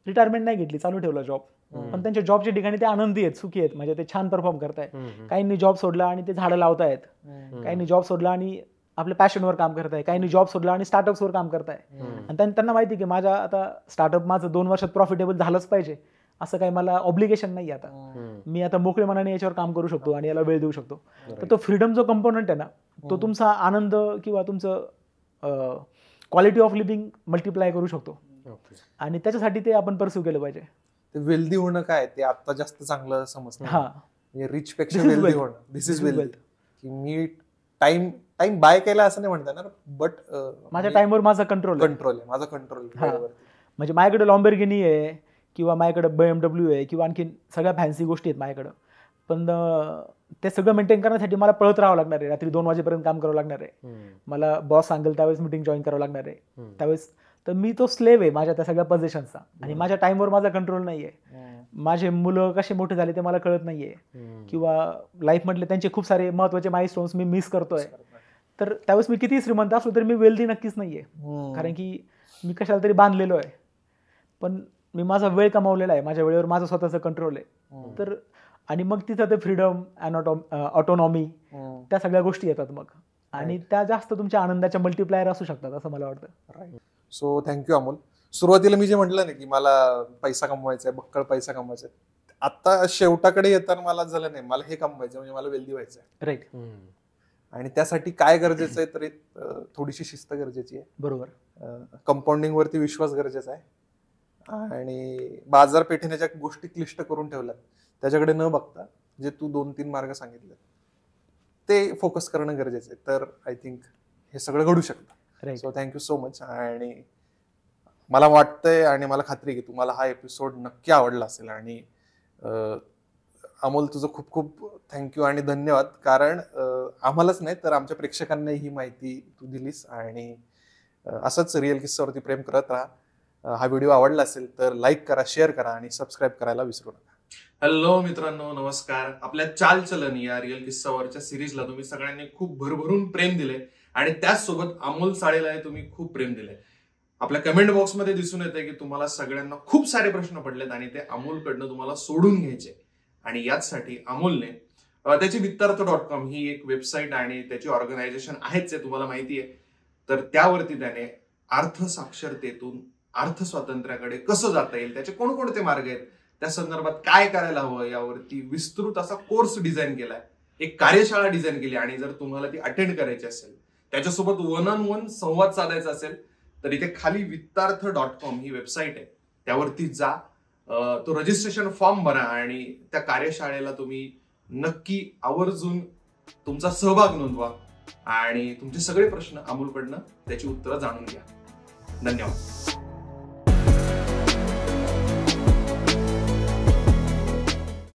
रिटायरमेंट नाही घेतली, चालू ठेवला जॉब, पण त्यांच्या जॉबच्या ठिकाणी ते आनंदी आहेत, सुखी आहेत, म्हणजे ते छान परफॉर्म करतायत. काहींनी जॉब सोडला आणि ते झाडं लावतायत, काहींनी जॉब सोडला आणि आपल्या पॅशनवर काम करताय, काहींनी जॉब सोडला आणि स्टार्टअप्सवर काम करताय. आणि त्यांना माहिती की माझा आता स्टार्टअप माझं 2 वर्षात प्रॉफिटेबल झालंच पाहिजे, असं काही मला ऑब्लिगेशन नाही. आता मी आता मोकळे मनाने याच्यावर काम करू शकतो आणि याला वेळ देऊ शकतो. तर तो फ्रीडम जो कंपोनंट आहे ना, तो तुमचा आनंद किंवा तुमचं क्वालिटी ऑफ लिव्हिंग मल्टिप्लाय करू शकतो, आणि त्याच्यासाठी ते आपण परस्यू केलं पाहिजे. वेल्दी होणं काय ते आता जास्त चांगलं समजतं. रिच पेक्षा वेल्दी होणं, दिस इज वेल्थ. की मी टाइम बाय केला असं नाही म्हणता येणार, बट माझ्या टाइमवर माझा कंट्रोल आहे, माझा कंट्रोल. म्हणजे माझ्याकडे लॉम्बोर्गिनी आहे किंवा माझ्याकडे BMW आहे किंवा आणखीन सगळ्या फॅन्सी गोष्टी आहेत माझ्याकडं, पण ते सगळं मेंटेन करण्यासाठी मला पळत राहावं लागणार आहे, रात्री 2 वाजेपर्यंत काम करावं लागणार आहे. मला बॉस सांगेल त्यावेळेस मीटिंग जॉईन करावं लागणार आहे त्यावेळेस. तर मी तो स्लेव्ह आहे माझ्या त्या सगळ्या पोझिशनचा, आणि माझ्या टाइमवर माझा कंट्रोल नाहीये. माझे मुलं कसे मोठे झाले ते मला कळत नाहीये, किंवा लाईफ मधले त्यांचे खूप सारे महत्वाचे माइलस्टोन्स मी मिस करतोय. तर त्यावेळेस मी किती श्रीमंत असलो तरी मी वेल्दी नक्कीच नाहीये, कारण की मी कशाला तरी बांधलेलो आहे, पण मी माझा वेळ कमावलेला आहे, माझ्या वेळेवर माझं स्वतःचं कंट्रोल आहे. तर आणि मग तिथं ते फ्रीडम, ऑटोनॉमी, त्या सगळ्या गोष्टी येतात मग, आणि त्या जास्त तुमच्या आनंदाच्या मल्टिप्लायर असू शकतात असं मला वाटतं. So thank you Amol. सुरुवातीला मी जे म्हटलं ना की मला पैसा कमवायचा आहे, बक्कळ पैसा कमवायचा आहे, आता शेवटाकडे येताना मला झालं नाही, मला हे कमवायचं म्हणजे मला वेल्दी व्हायचं आहे. राईट. आणि त्यासाठी काय गरजेचं आहे, तर थोडीशी शिस्त गरजेची आहे. बरोबर. कंपाऊंडिंग वरती विश्वास गरजेचा आहे, आणि बाजारपेठेने ज्या गोष्टी क्लिष्ट करून ठेवल्यात त्याच्याकडे न बघता जे तू 2-3 मार्ग सांगितले ते फोकस करणं गरजेचं आहे. तर आय थिंक हे सगळं घडू शकतं. So thank you so much. आणि मला वाटतंय आणि मला खात्री आहे की तुम्हाला हा एपिसोड नक्की आवडला असेल. आणि अमोल तुझं खूप खूप थँक्यू आणि धन्यवाद, कारण आम्हालाच नाही तर आमच्या प्रेक्षकांनाही ही माहिती तू दिलीस. आणि असंच रिअल किस्सावरती प्रेम करत राहा. हा व्हिडिओ आवडला असेल तर लाईक करा, शेअर करा आणि सबस्क्राईब करायला विसरू नका. हॅलो मित्रांनो, नमस्कार. आपल्या चालचलन या रिअल किस्सावरच्या सिरीजला तुम्ही सगळ्यांनी खूप भरभरून प्रेम दिले, आणि त्याचसोबत अमोल साळेला तुम्ही खूप प्रेम दिले. आपल्या कमेंट बॉक्समध्ये दिसून येते की तुम्हाला सगळ्यांना खूप सारे प्रश्न पडलेत आणि ते अमोलकडनं तुम्हाला सोडून घ्यायचे. आणि याचसाठी अमोलने त्याची वित्तार्थ.com ही एक वेबसाईट आणि त्याची ऑर्गनायझेशन आहेच आहे, तुम्हाला माहिती आहे. तर त्यावरती त्याने अर्थसाक्षरतेतून अर्थ स्वातंत्र्याकडे कसं जाता येईल, त्याचे कोणकोणते मार्ग आहेत, त्या संदर्भात काय करायला हवं, यावरती विस्तृत असा कोर्स डिझाईन केलाय, एक कार्यशाळा डिझाईन केली. आणि जर तुम्हाला ती अटेंड करायची असेल, त्याच्यासोबत 1-on-1 संवाद साधायचा असेल, तर इथे खाली वित्तार्थ.com ही वेबसाईट आहे, त्यावरती जा, तो रजिस्ट्रेशन फॉर्म भरा आणि त्या कार्यशाळेला तुम्ही नक्की आवर्जून तुमचा सहभाग नोंदवा आणि तुमचे सगळे प्रश्न अमोलकडनं त्याची उत्तरं जाणून घ्या. धन्यवाद.